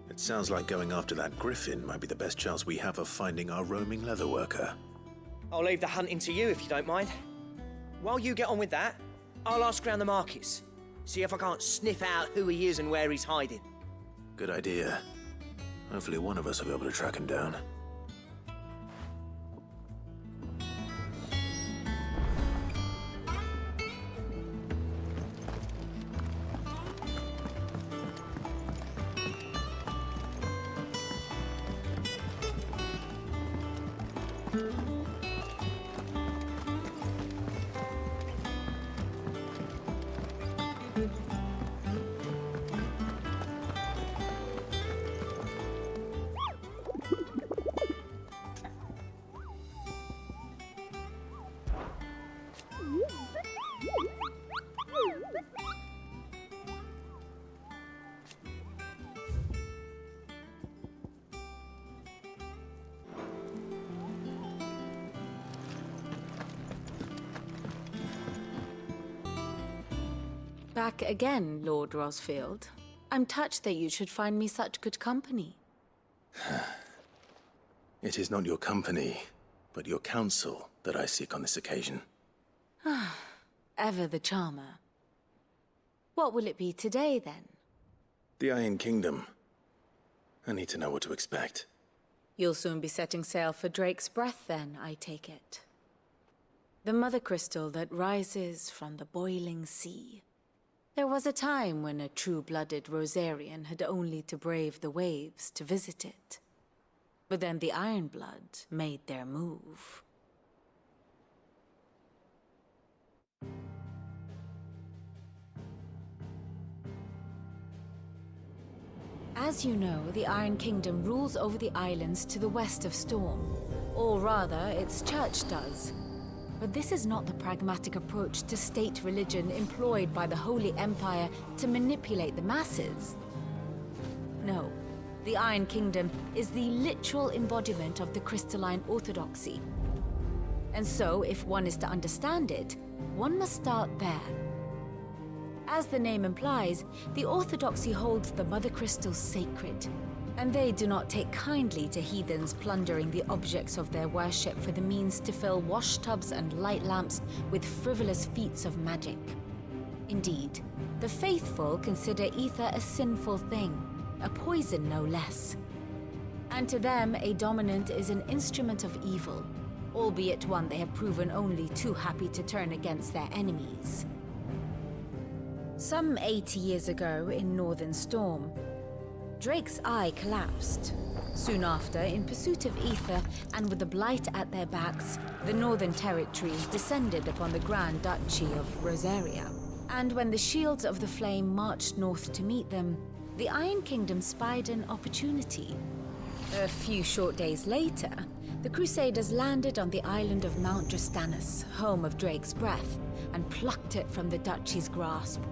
it sounds like going after that griffin might be the best chance we have of finding our roaming leatherworker. I'll leave the hunting to you if you don't mind. While you get on with that, I'll ask around the markets. See if I can't sniff out who he is and where he's hiding. Good idea. Hopefully one of us will be able to track him down. Back again, Lord Rosfield. I'm touched that you should find me such good company. It is not your company, but your counsel that I seek on this occasion. Ever the charmer. What will it be today, then? The Iron Kingdom. I need to know what to expect. You'll soon be setting sail for Drake's Breath, then, I take it. The mother crystal that rises from the boiling sea. There was a time when a true-blooded Rosarian had only to brave the waves to visit it. But then the Ironblood made their move. As you know, the Iron Kingdom rules over the islands to the west of Storm. Or rather, its church does. But this is not the pragmatic approach to state religion employed by the Holy Empire to manipulate the masses. No, the Iron Kingdom is the literal embodiment of the crystalline orthodoxy. And so, if one is to understand it, one must start there. As the name implies, the orthodoxy holds the Mother Crystal sacred, and they do not take kindly to heathens plundering the objects of their worship for the means to fill washtubs and light lamps with frivolous feats of magic. Indeed, the faithful consider ether a sinful thing, a poison no less. And to them, a dominant is an instrument of evil, albeit one they have proven only too happy to turn against their enemies. Some 80 years ago in Northern Storm, Drake's eye collapsed. Soon after, in pursuit of ether and with the blight at their backs, the Northern Territories descended upon the Grand Duchy of Rosaria. And when the Shields of the Flame marched north to meet them, the Iron Kingdom spied an opportunity. A few short days later, the Crusaders landed on the island of Mount Drastanus, home of Drake's Breath, and plucked it from the Duchy's grasp.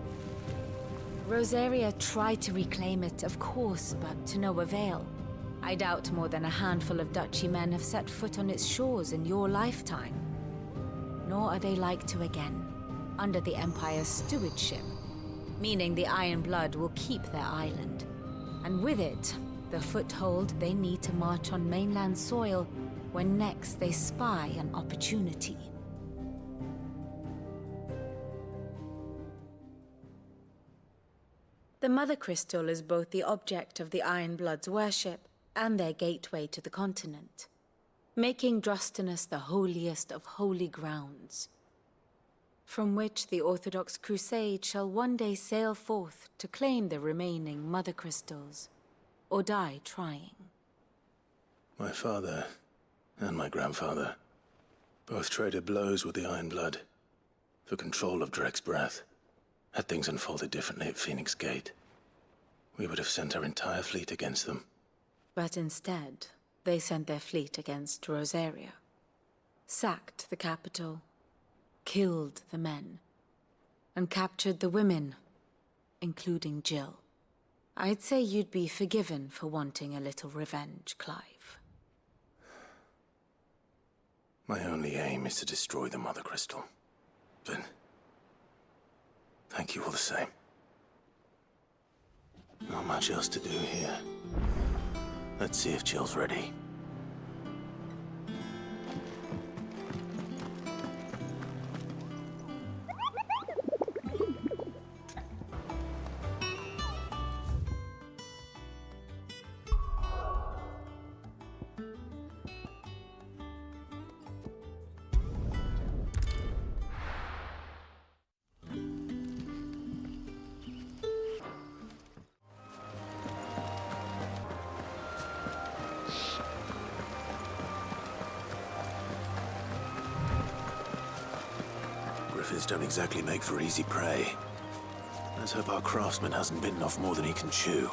Rosaria tried to reclaim it, of course, but to no avail. I doubt more than a handful of Duchy men have set foot on its shores in your lifetime. Nor are they like to again, under the Empire's stewardship, meaning the Iron Blood will keep their island. And with it, the foothold they need to march on mainland soil when next they spy an opportunity. The Mother Crystal is both the object of the Iron Blood's worship and their gateway to the continent, making Drastanus the holiest of holy grounds. from which the Orthodox Crusade shall one day sail forth to claim the remaining Mother Crystals, or die trying. My father and my grandfather both traded blows with the Iron Blood for control of Drek's breath. Had things unfolded differently at Phoenix Gate, we would have sent our entire fleet against them. But instead, they sent their fleet against Rosaria, sacked the capital, killed the men, and captured the women, including Jill. I'd say you'd be forgiven for wanting a little revenge, Clive. My only aim is to destroy the Mother Crystal. But thank you all the same. Not much else to do here. Let's see if Jill's ready. Griffiths don't exactly make for easy prey. Let's hope our craftsman hasn't bitten off more than he can chew.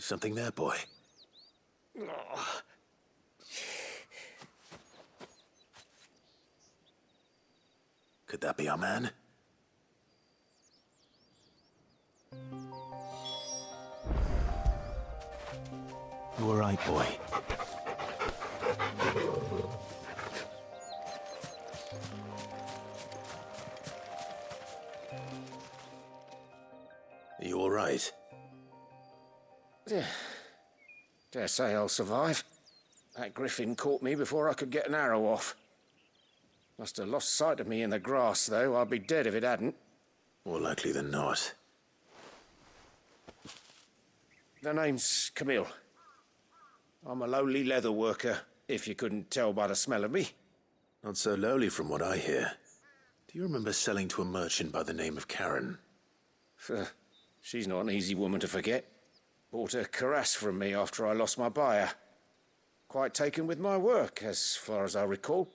Is something there, boy? Could that be our man? You all right, boy? Are you all right? Dare say I'll survive. That griffin caught me before I could get an arrow off. Must have lost sight of me in the grass, though. I'd be dead if it hadn't. More likely than not. The name's Camille. I'm a lowly leather worker, if you couldn't tell by the smell of me. Not so lowly from what I hear. Do you remember selling to a merchant by the name of Karen? She's not an easy woman to forget. Bought a cuirass from me after I lost my buyer. Quite taken with my work, as far as I recall.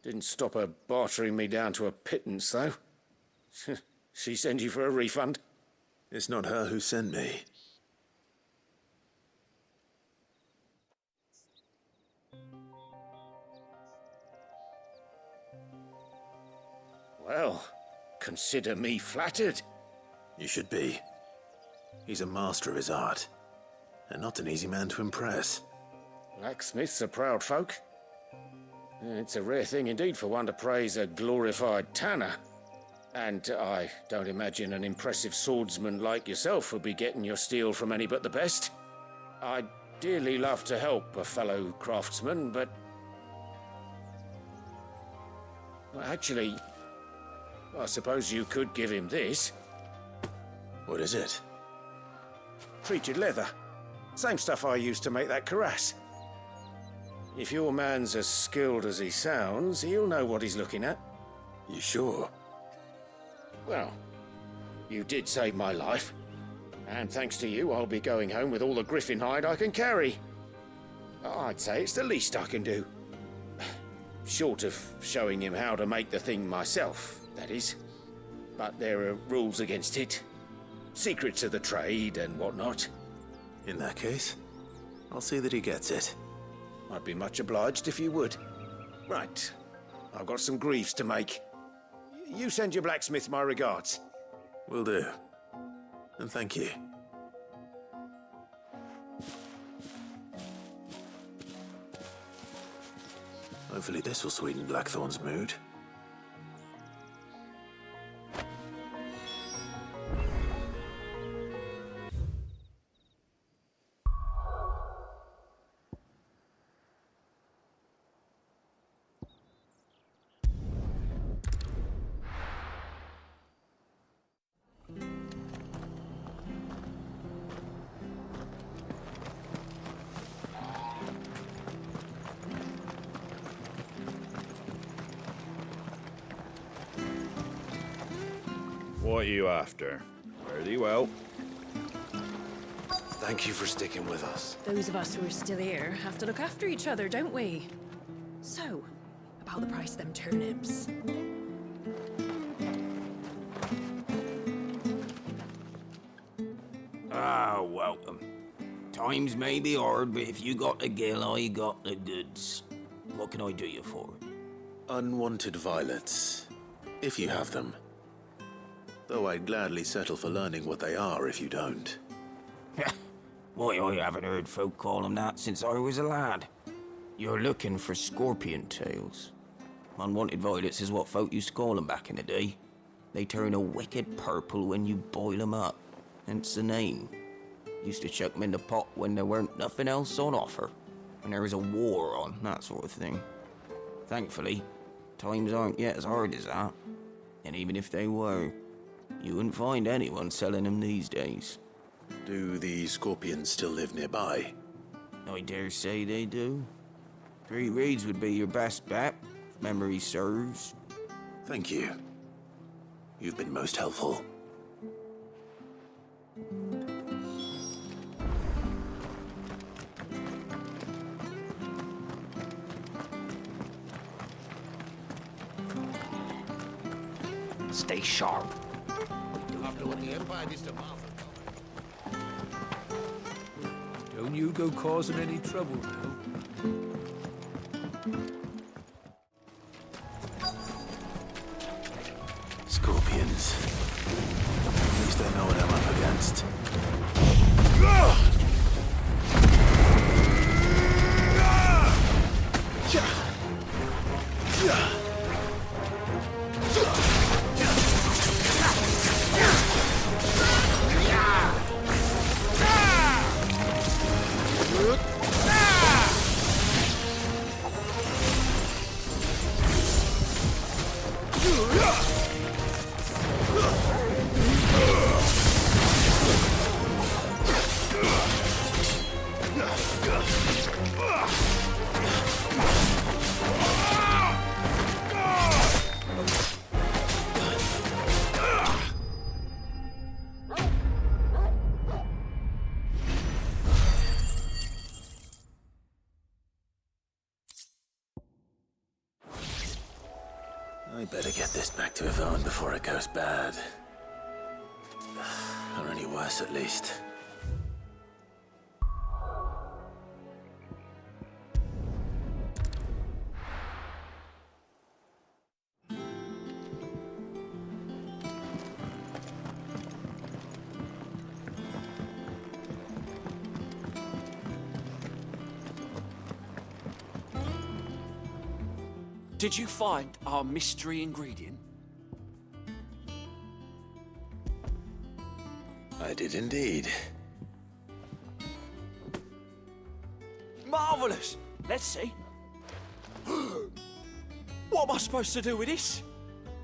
Didn't stop her bartering me down to a pittance, though. She sent you for a refund? It's not her who sent me. Well, consider me flattered. You should be. He's a master of his art, and not an easy man to impress. Blacksmiths are proud folk. It's a rare thing indeed for one to praise a glorified tanner. And I don't imagine an impressive swordsman like yourself would be getting your steel from any but the best. I'd dearly love to help a fellow craftsman, but... well, actually, I suppose you could give him this. What is it? Treated leather. Same stuff I used to make that cuirass. If your man's as skilled as he sounds, he'll know what he's looking at. You sure? Well, you did save my life. And thanks to you, I'll be going home with all the griffin hide I can carry. I'd say it's the least I can do. Short of showing him how to make the thing myself, that is. But there are rules against it. Secrets of the trade and whatnot. In that case, I'll see that he gets it. I'd be much obliged if you would. Right. I've got some greaves to make. You send your blacksmith my regards. Will do. And thank you. Hopefully this will sweeten Blackthorn's mood. What are you after? Very well. Thank you for sticking with us. Those of us who are still here have to look after each other, don't we? So, about the price of them turnips. Ah, welcome. Times may be hard, but if you got the gill, I got the goods. What can I do you for? Unwanted violets, if you have them. Though I'd gladly settle for learning what they are if you don't. Why, I haven't heard folk call them that since I was a lad. You're looking for scorpion tails. Unwanted violets is what folk used to call them back in the day. They turn a wicked purple when you boil them up. Hence the name. Used to chuck them in the pot when there weren't nothing else on offer. When there was a war on, that sort of thing. Thankfully, times aren't yet as hard as that. And even if they were, you wouldn't find anyone selling them these days. Do the scorpions still live nearby? I dare say they do. 3 Reeds would be your best bet, if memory serves. Thank you. You've been most helpful. Stay sharp. After what the Empire did to Martha. Don't you go causing any trouble now. Scorpions. At least I know what I'm up against. I better get this back to Yvonne before it goes bad. Or any worse, at least. Did you find our mystery ingredient? I did indeed. Marvelous! Let's see. What am I supposed to do with this?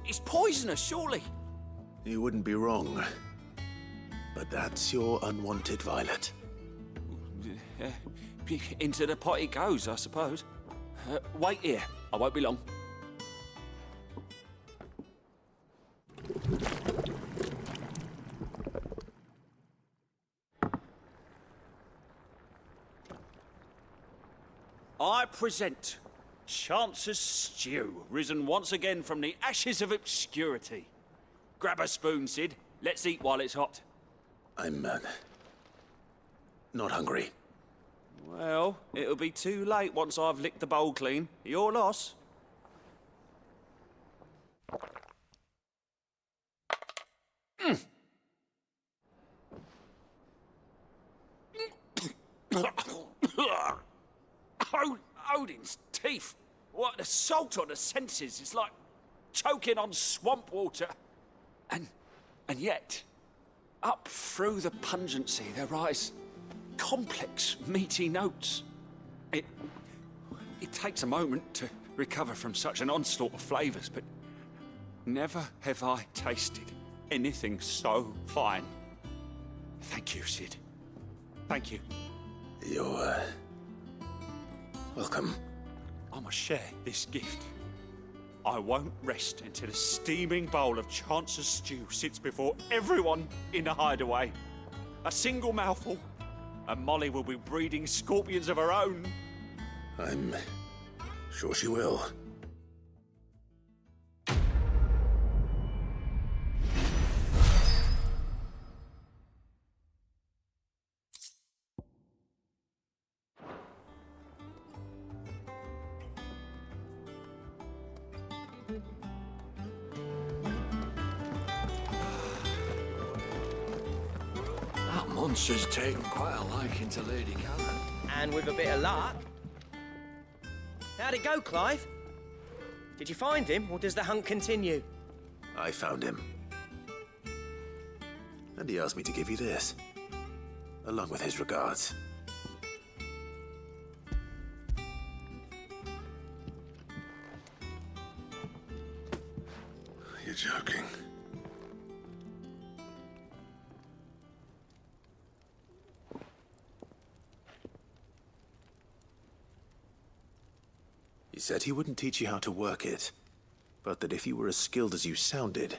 It's poisonous, surely. You wouldn't be wrong. But that's your unwanted violet. Into the pot it goes, I suppose. Wait here. I won't be long. I present Chance's Stew, risen once again from the ashes of obscurity. Grab a spoon, Sid. Let's eat while it's hot. I'm, not hungry. Well, it'll be too late once I've licked the bowl clean. Your loss. Odin's teeth. What an assault on the senses. It's like choking on swamp water. And yet, up through the pungency, there rise complex, meaty notes. It takes a moment to recover from such an onslaught of flavors, but never have I tasted anything so fine. Thank you, Sid. Thank you. You're, welcome. I must share this gift. I won't rest until a steaming bowl of Chance's stew sits before everyone in the hideaway. A single mouthful, and Molly will be breeding scorpions of her own. I'm sure she will. That monster's taken quite a liking to Lady Callum. And with a bit of luck. How'd it go, Clive? Did you find him, or does the hunt continue? I found him. And he asked me to give you this, along with his regards. You're joking. He said he wouldn't teach you how to work it, but that if you were as skilled as you sounded,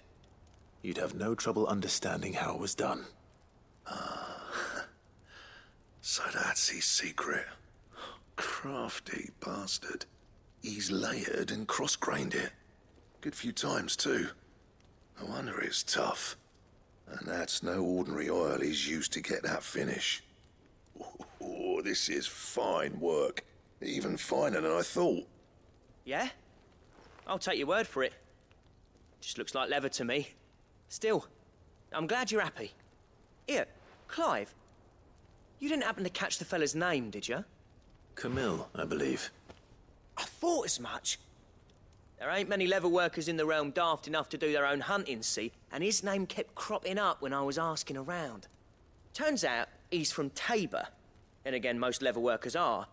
you'd have no trouble understanding how it was done. So that's his secret. Crafty bastard. He's layered and cross-grained it. Good few times, too. No wonder it's tough. And that's no ordinary oil he's used to get that finish. Ooh. Oh, this is fine work. Even finer than I thought. Yeah? I'll take your word for it. Just looks like leather to me. Still, I'm glad you're happy. Here, Clive. You didn't happen to catch the fella's name, did you? Camille, I believe. I thought as much. There ain't many leather workers in the realm daft enough to do their own hunting, see? And his name kept cropping up when I was asking around. Turns out he's from Tabor. And again, most leather workers are.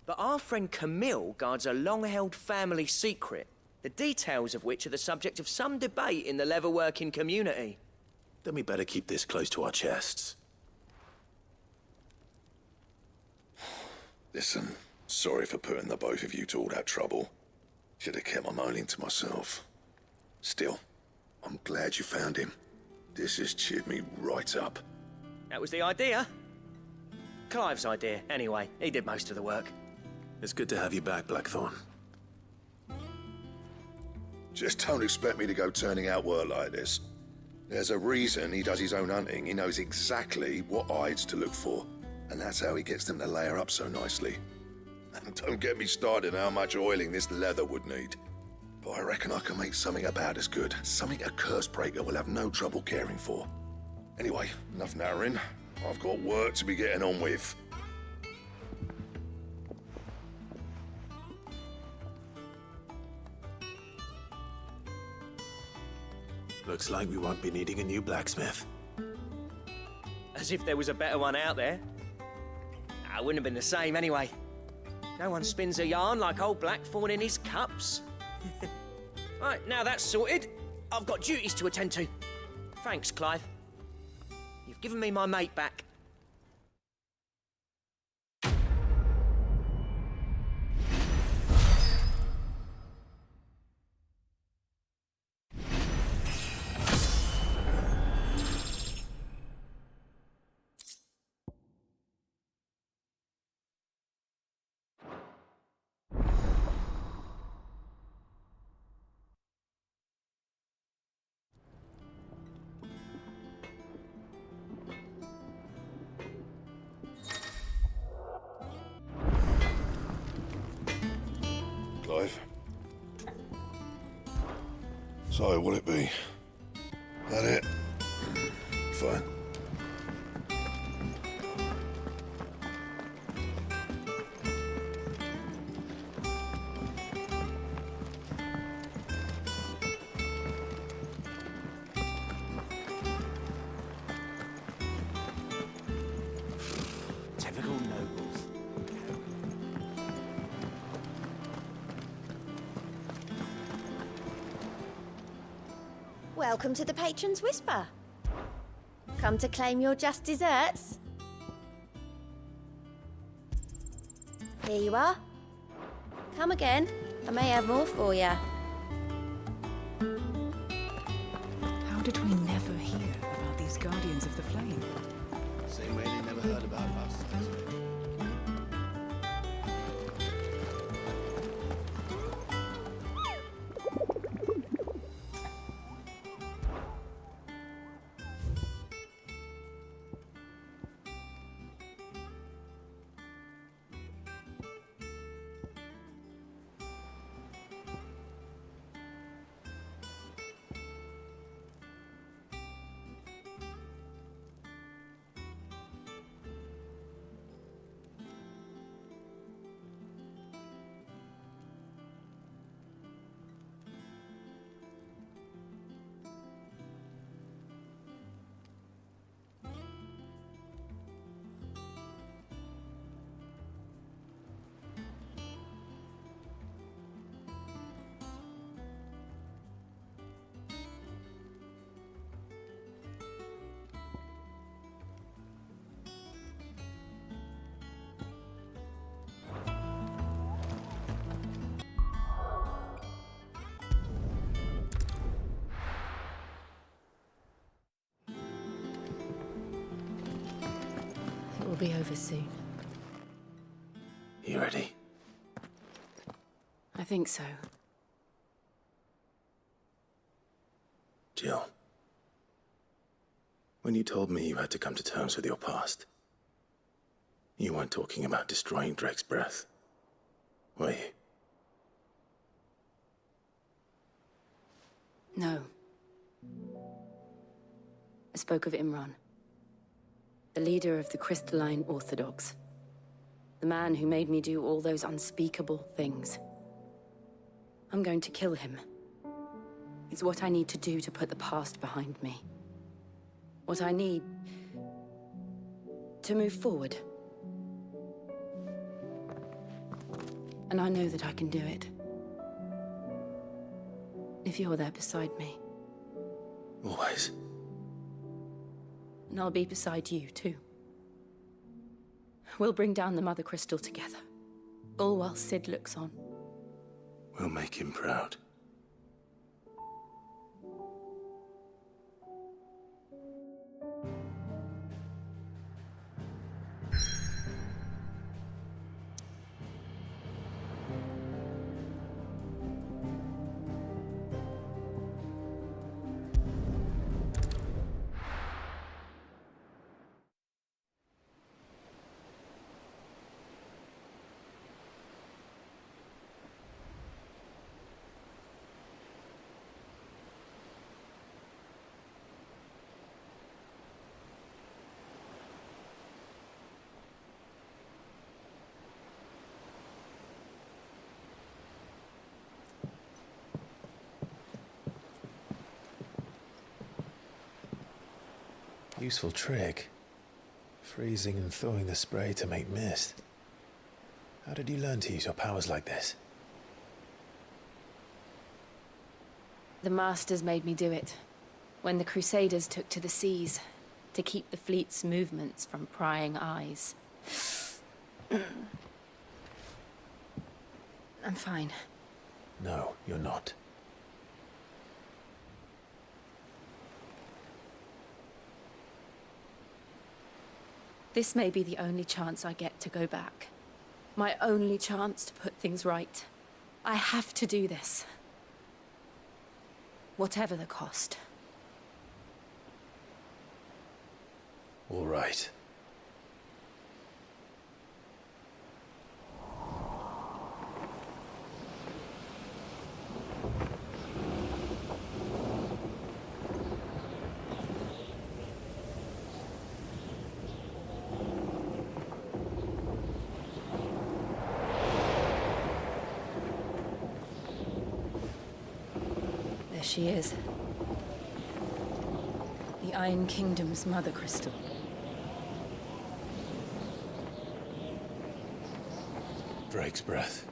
But our friend Camille guards a long-held family secret, the details of which are the subject of some debate in the leather-working community. Then we better keep this close to our chests. Listen, sorry for putting the both of you to all that trouble. Should have kept my moaning to myself. Still, I'm glad you found him. This has cheered me right up. That was the idea. Clive's idea, anyway. He did most of the work. It's good to have you back, Blackthorn. Just don't expect me to go turning out work like this. There's a reason he does his own hunting. He knows exactly what hides to look for. And that's how he gets them to layer up so nicely. And don't get me started on how much oiling this leather would need. But I reckon I can make something about as good. Something a Cursebreaker will have no trouble caring for. Anyway, enough narrowing. I've got work to be getting on with. Looks like we won't be needing a new blacksmith. As if there was a better one out there. It wouldn't have been the same anyway. No one spins a yarn like old Blackthorn in his cups. Right, now that's sorted, I've got duties to attend to. Thanks, Clive. You've given me my mate back. Clive? So, what'll it be? That it? Fine. Typical nobles. Welcome to the Patron's Whisper. Come to claim your just desserts? Here you are. Come again. I may have more for you. How did we never hear about these Guardians of the Flame? Same way they never heard about bastards. It will be over soon. You ready? I think so. Jill. When you told me you had to come to terms with your past, You weren't talking about destroying Drake's breath, were you? No. I spoke of Imran, the leader of the Crystalline Orthodox. The man who made me do all those unspeakable things. I'm going to kill him. It's what I need to do to put the past behind me. What I need to move forward. And I know that I can do it. If you're there beside me. Always. And I'll be beside you, too. We'll bring down the Mother Crystal together. All while Sid looks on. We'll make him proud. Useful trick. Freezing and thawing the spray to make mist. How did you learn to use your powers like this? The Masters made me do it. When the Crusaders took to the seas, to keep the fleet's movements from prying eyes. I'm fine. No, you're not. This may be the only chance I get to go back. My only chance to put things right. I have to do this. Whatever the cost. All right. There she is. The Iron Kingdom's Mother Crystal. Drake's breath.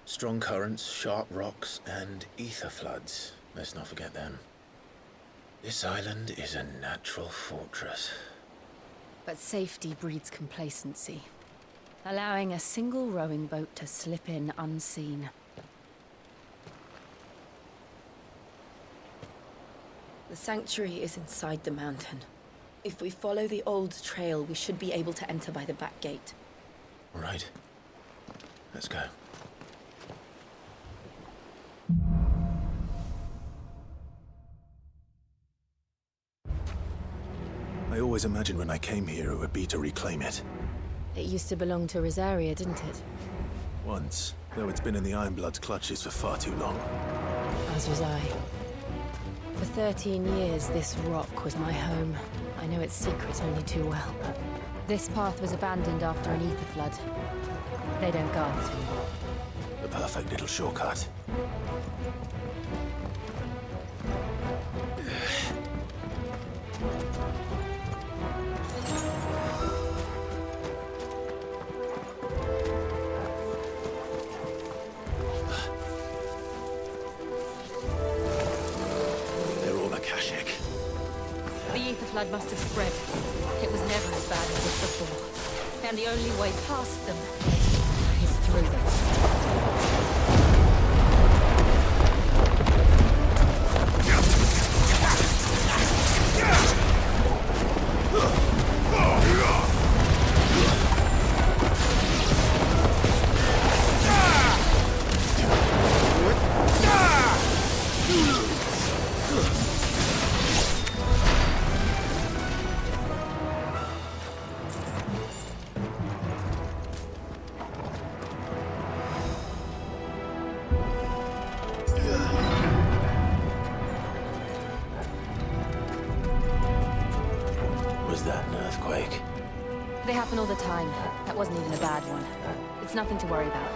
Strong currents, sharp rocks, and ether floods. Let's not forget them. This island is a natural fortress. But safety breeds complacency. Allowing a single rowing boat to slip in unseen. The sanctuary is inside the mountain. If we follow the old trail, we should be able to enter by the back gate. Right. Let's go. I always imagined when I came here it would be to reclaim it. It used to belong to Rosaria, didn't it? Once, though it's been in the Ironblood's clutches for far too long. As was I. For 13 years, this rock was my home. I know its secrets only too well. This path was abandoned after an ether flood. They don't guard it anymore. The perfect little shortcut. Flood must have spread. It was never as bad as this before. And the only way past them is through them. Was that an earthquake? They happen all the time. That wasn't even a bad one. It's nothing to worry about.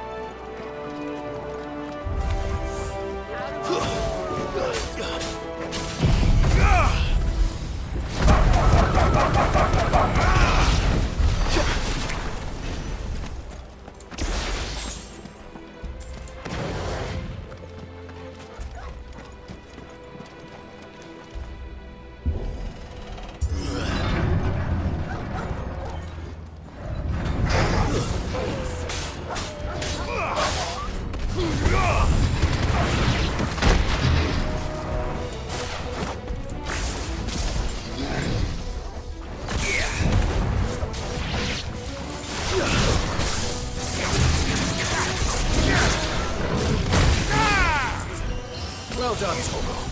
Well done, Torgo.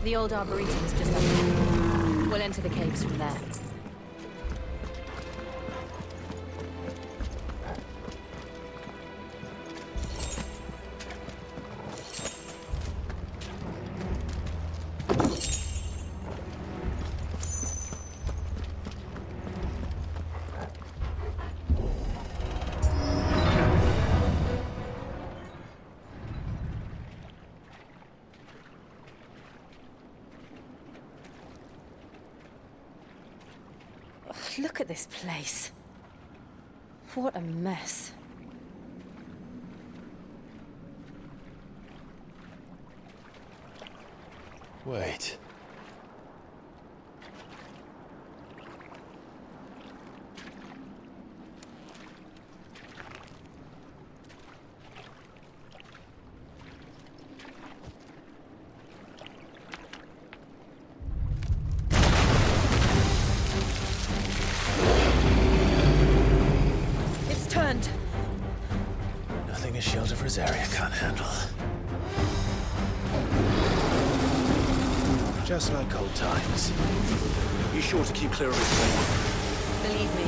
The old Arboretum is just up there. We'll enter the caves from there. Look at this place. What a mess. Wait. Turned. Nothing a shelter for his area can't handle. Just like old times. Be sure to keep clear of his plane. Believe me,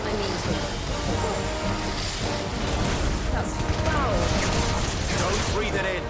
I mean to. That's foul. Don't breathe it in.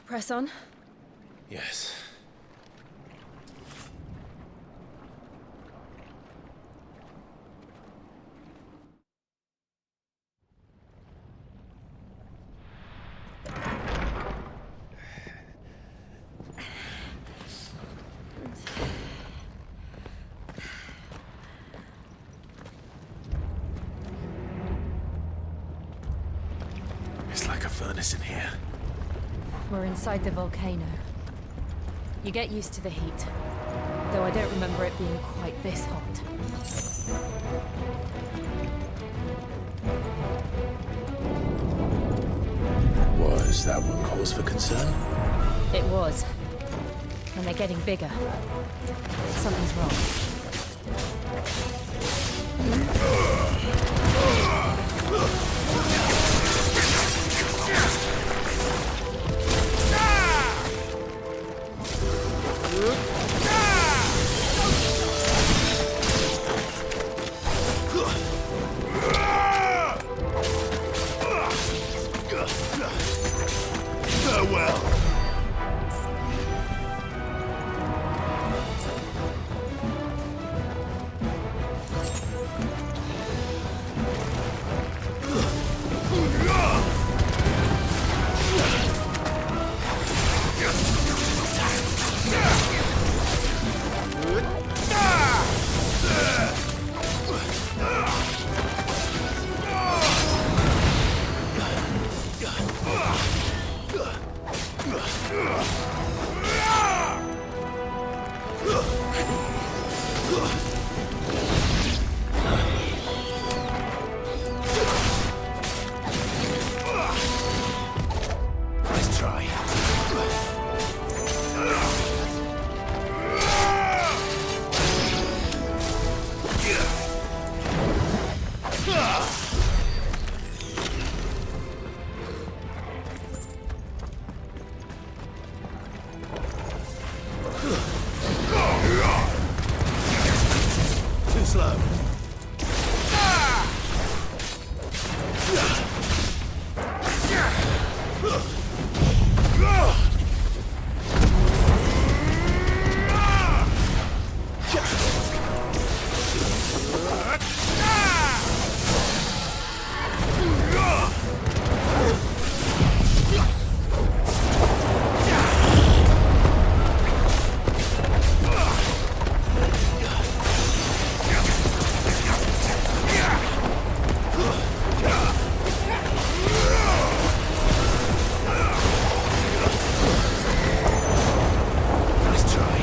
Press on. Yes. It's like a furnace in here. We're inside the volcano. You get used to the heat, though I don't remember it being quite this hot. Was that one cause for concern? It was. And they're getting bigger. Something's wrong. Farewell. Let's try. Too slow. Let's try.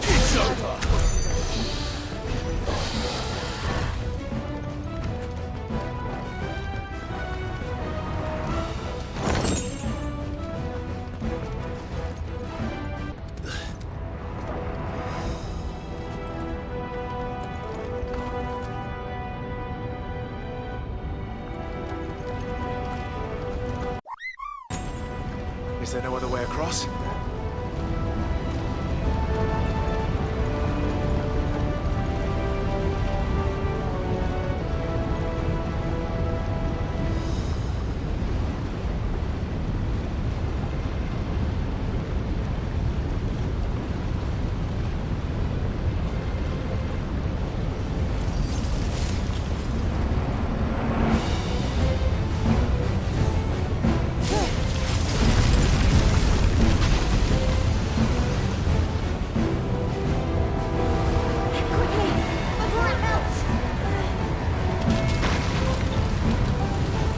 It's over. Is there no other way across?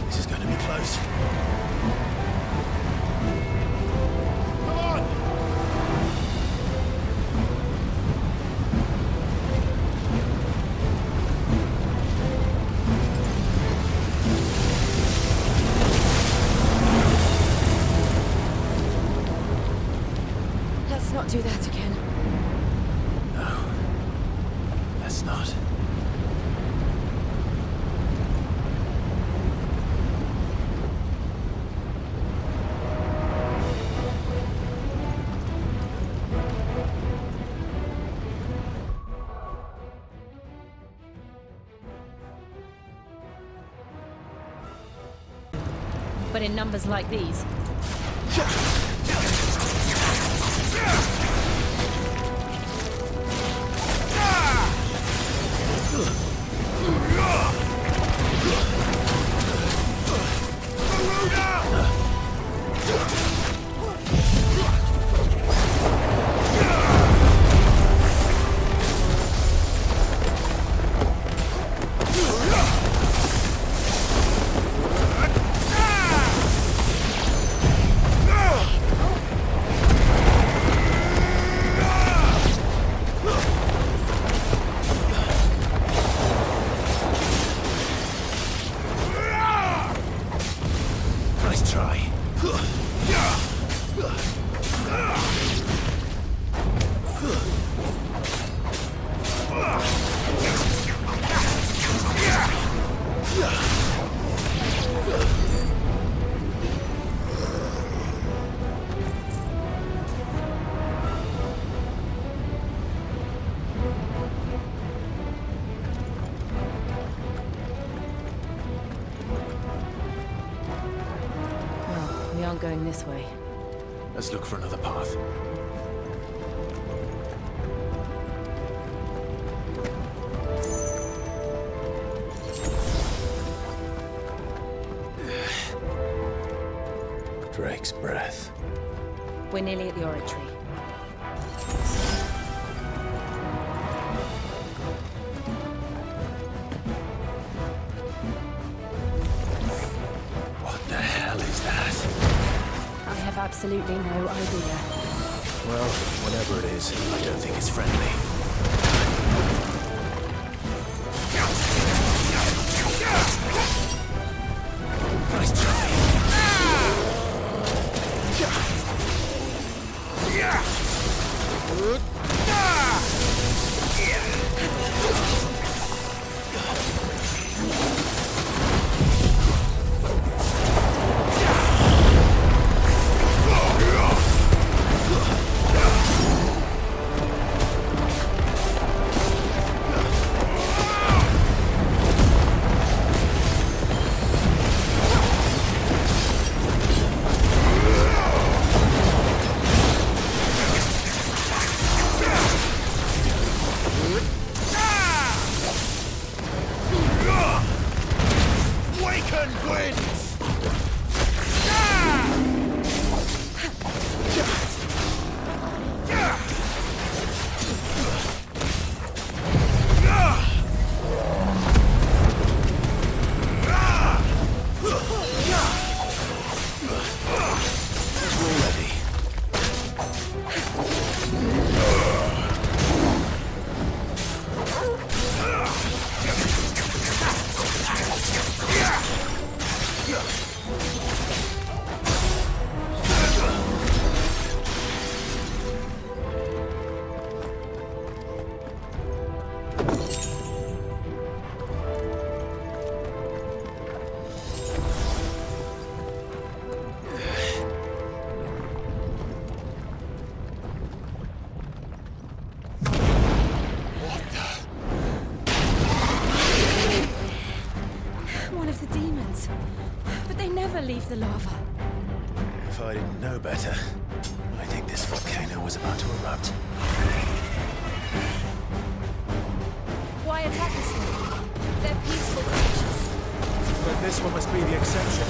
This is going to be close. Come on! Let's not do that again. No. Let's not. But in numbers like these. Nice try. Well, we aren't going this way. Let's look for another path. Drake's breath. We're nearly at the oratory. What the hell is that? I have absolutely no idea. Well, whatever it is, I don't think it's friendly. Nice try. One of the demons. But they never leave the lava. If I didn't know better, I think this volcano was about to erupt. Why attack us then? They're peaceful creatures. But this one must be the exception.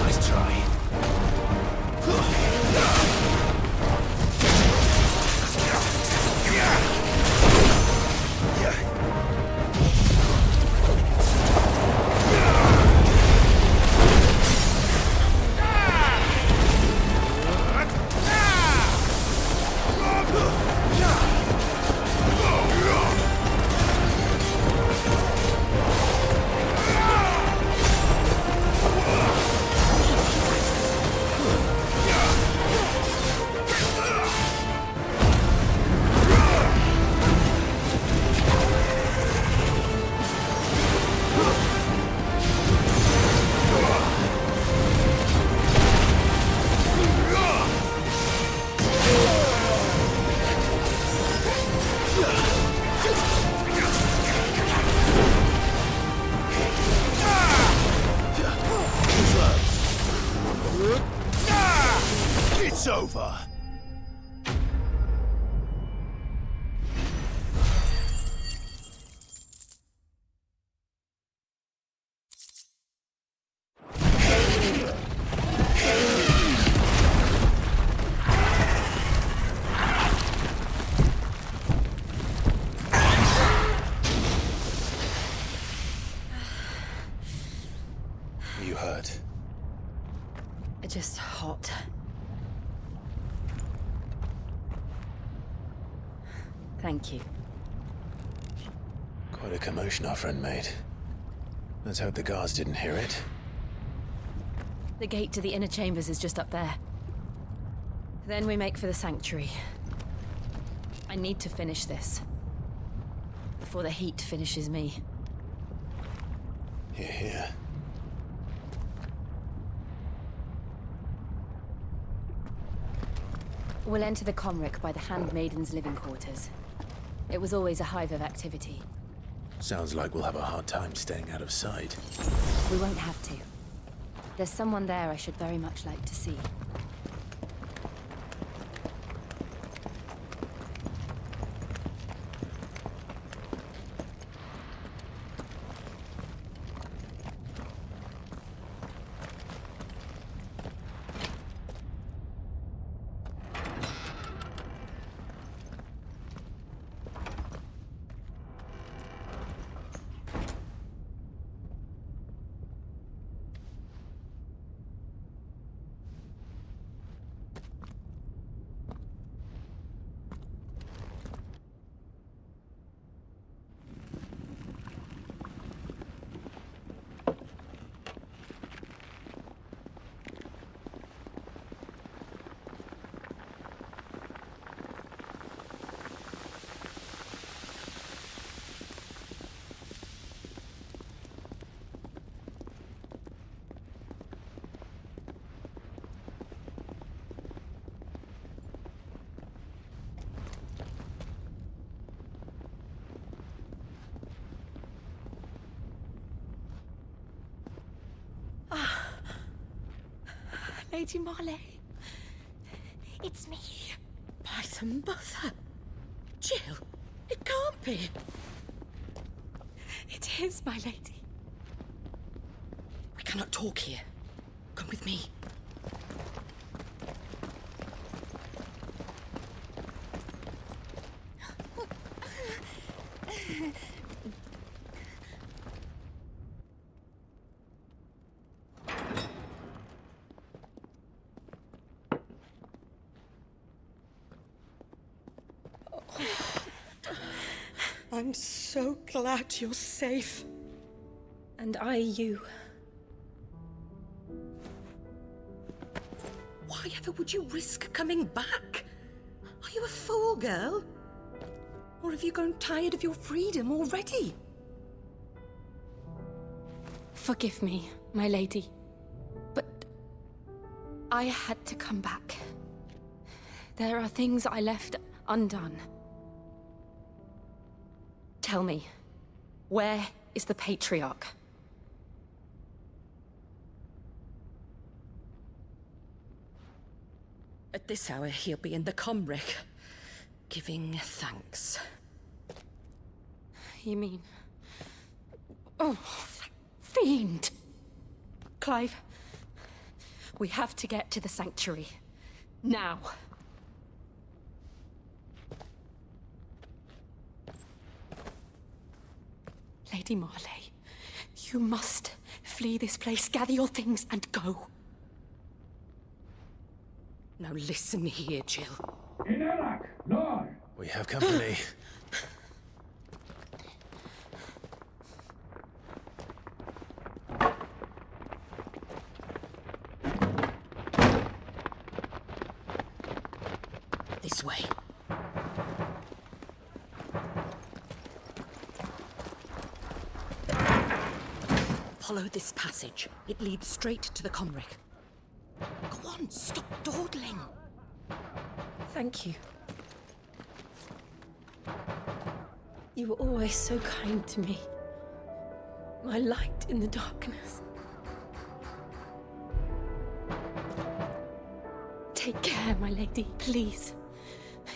Nice try. It's over. You hurt. Just hot. Thank you. Quite a commotion our friend made. Let's hope the guards didn't hear it. The gate to the inner chambers is just up there. Then we make for the sanctuary. I need to finish this. Before the heat finishes me. Hear, hear. We'll enter the Comric by the Handmaiden's living quarters. It was always a hive of activity. Sounds like we'll have a hard time staying out of sight. We won't have to. There's someone there I should very much like to see. Lady Marley. It's me. By the mother. Jill, it can't be. It is, my lady. We cannot talk here. Come with me. I'm so glad you're safe. And I you. Why ever would you risk coming back? Are you a fool, girl? Or have you grown tired of your freedom already? Forgive me, my lady, but I had to come back. There are things I left undone. Tell me, where is the Patriarch? At this hour, he'll be in the Comric, giving thanks. You mean... Oh, that fiend! Clive, we have to get to the sanctuary. Now. Lady Marley, you must flee this place, gather your things, and go. Now listen here, Jill. We have company. This way. Follow this passage. It leads straight to the Comric. Go on, stop dawdling. Thank you. You were always so kind to me. My light in the darkness. Take care, my lady, please.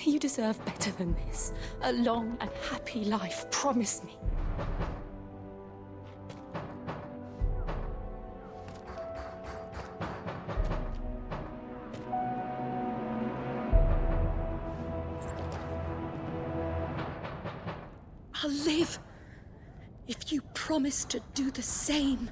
You deserve better than this. A long and happy life, promise me. I'll live if you promise to do the same.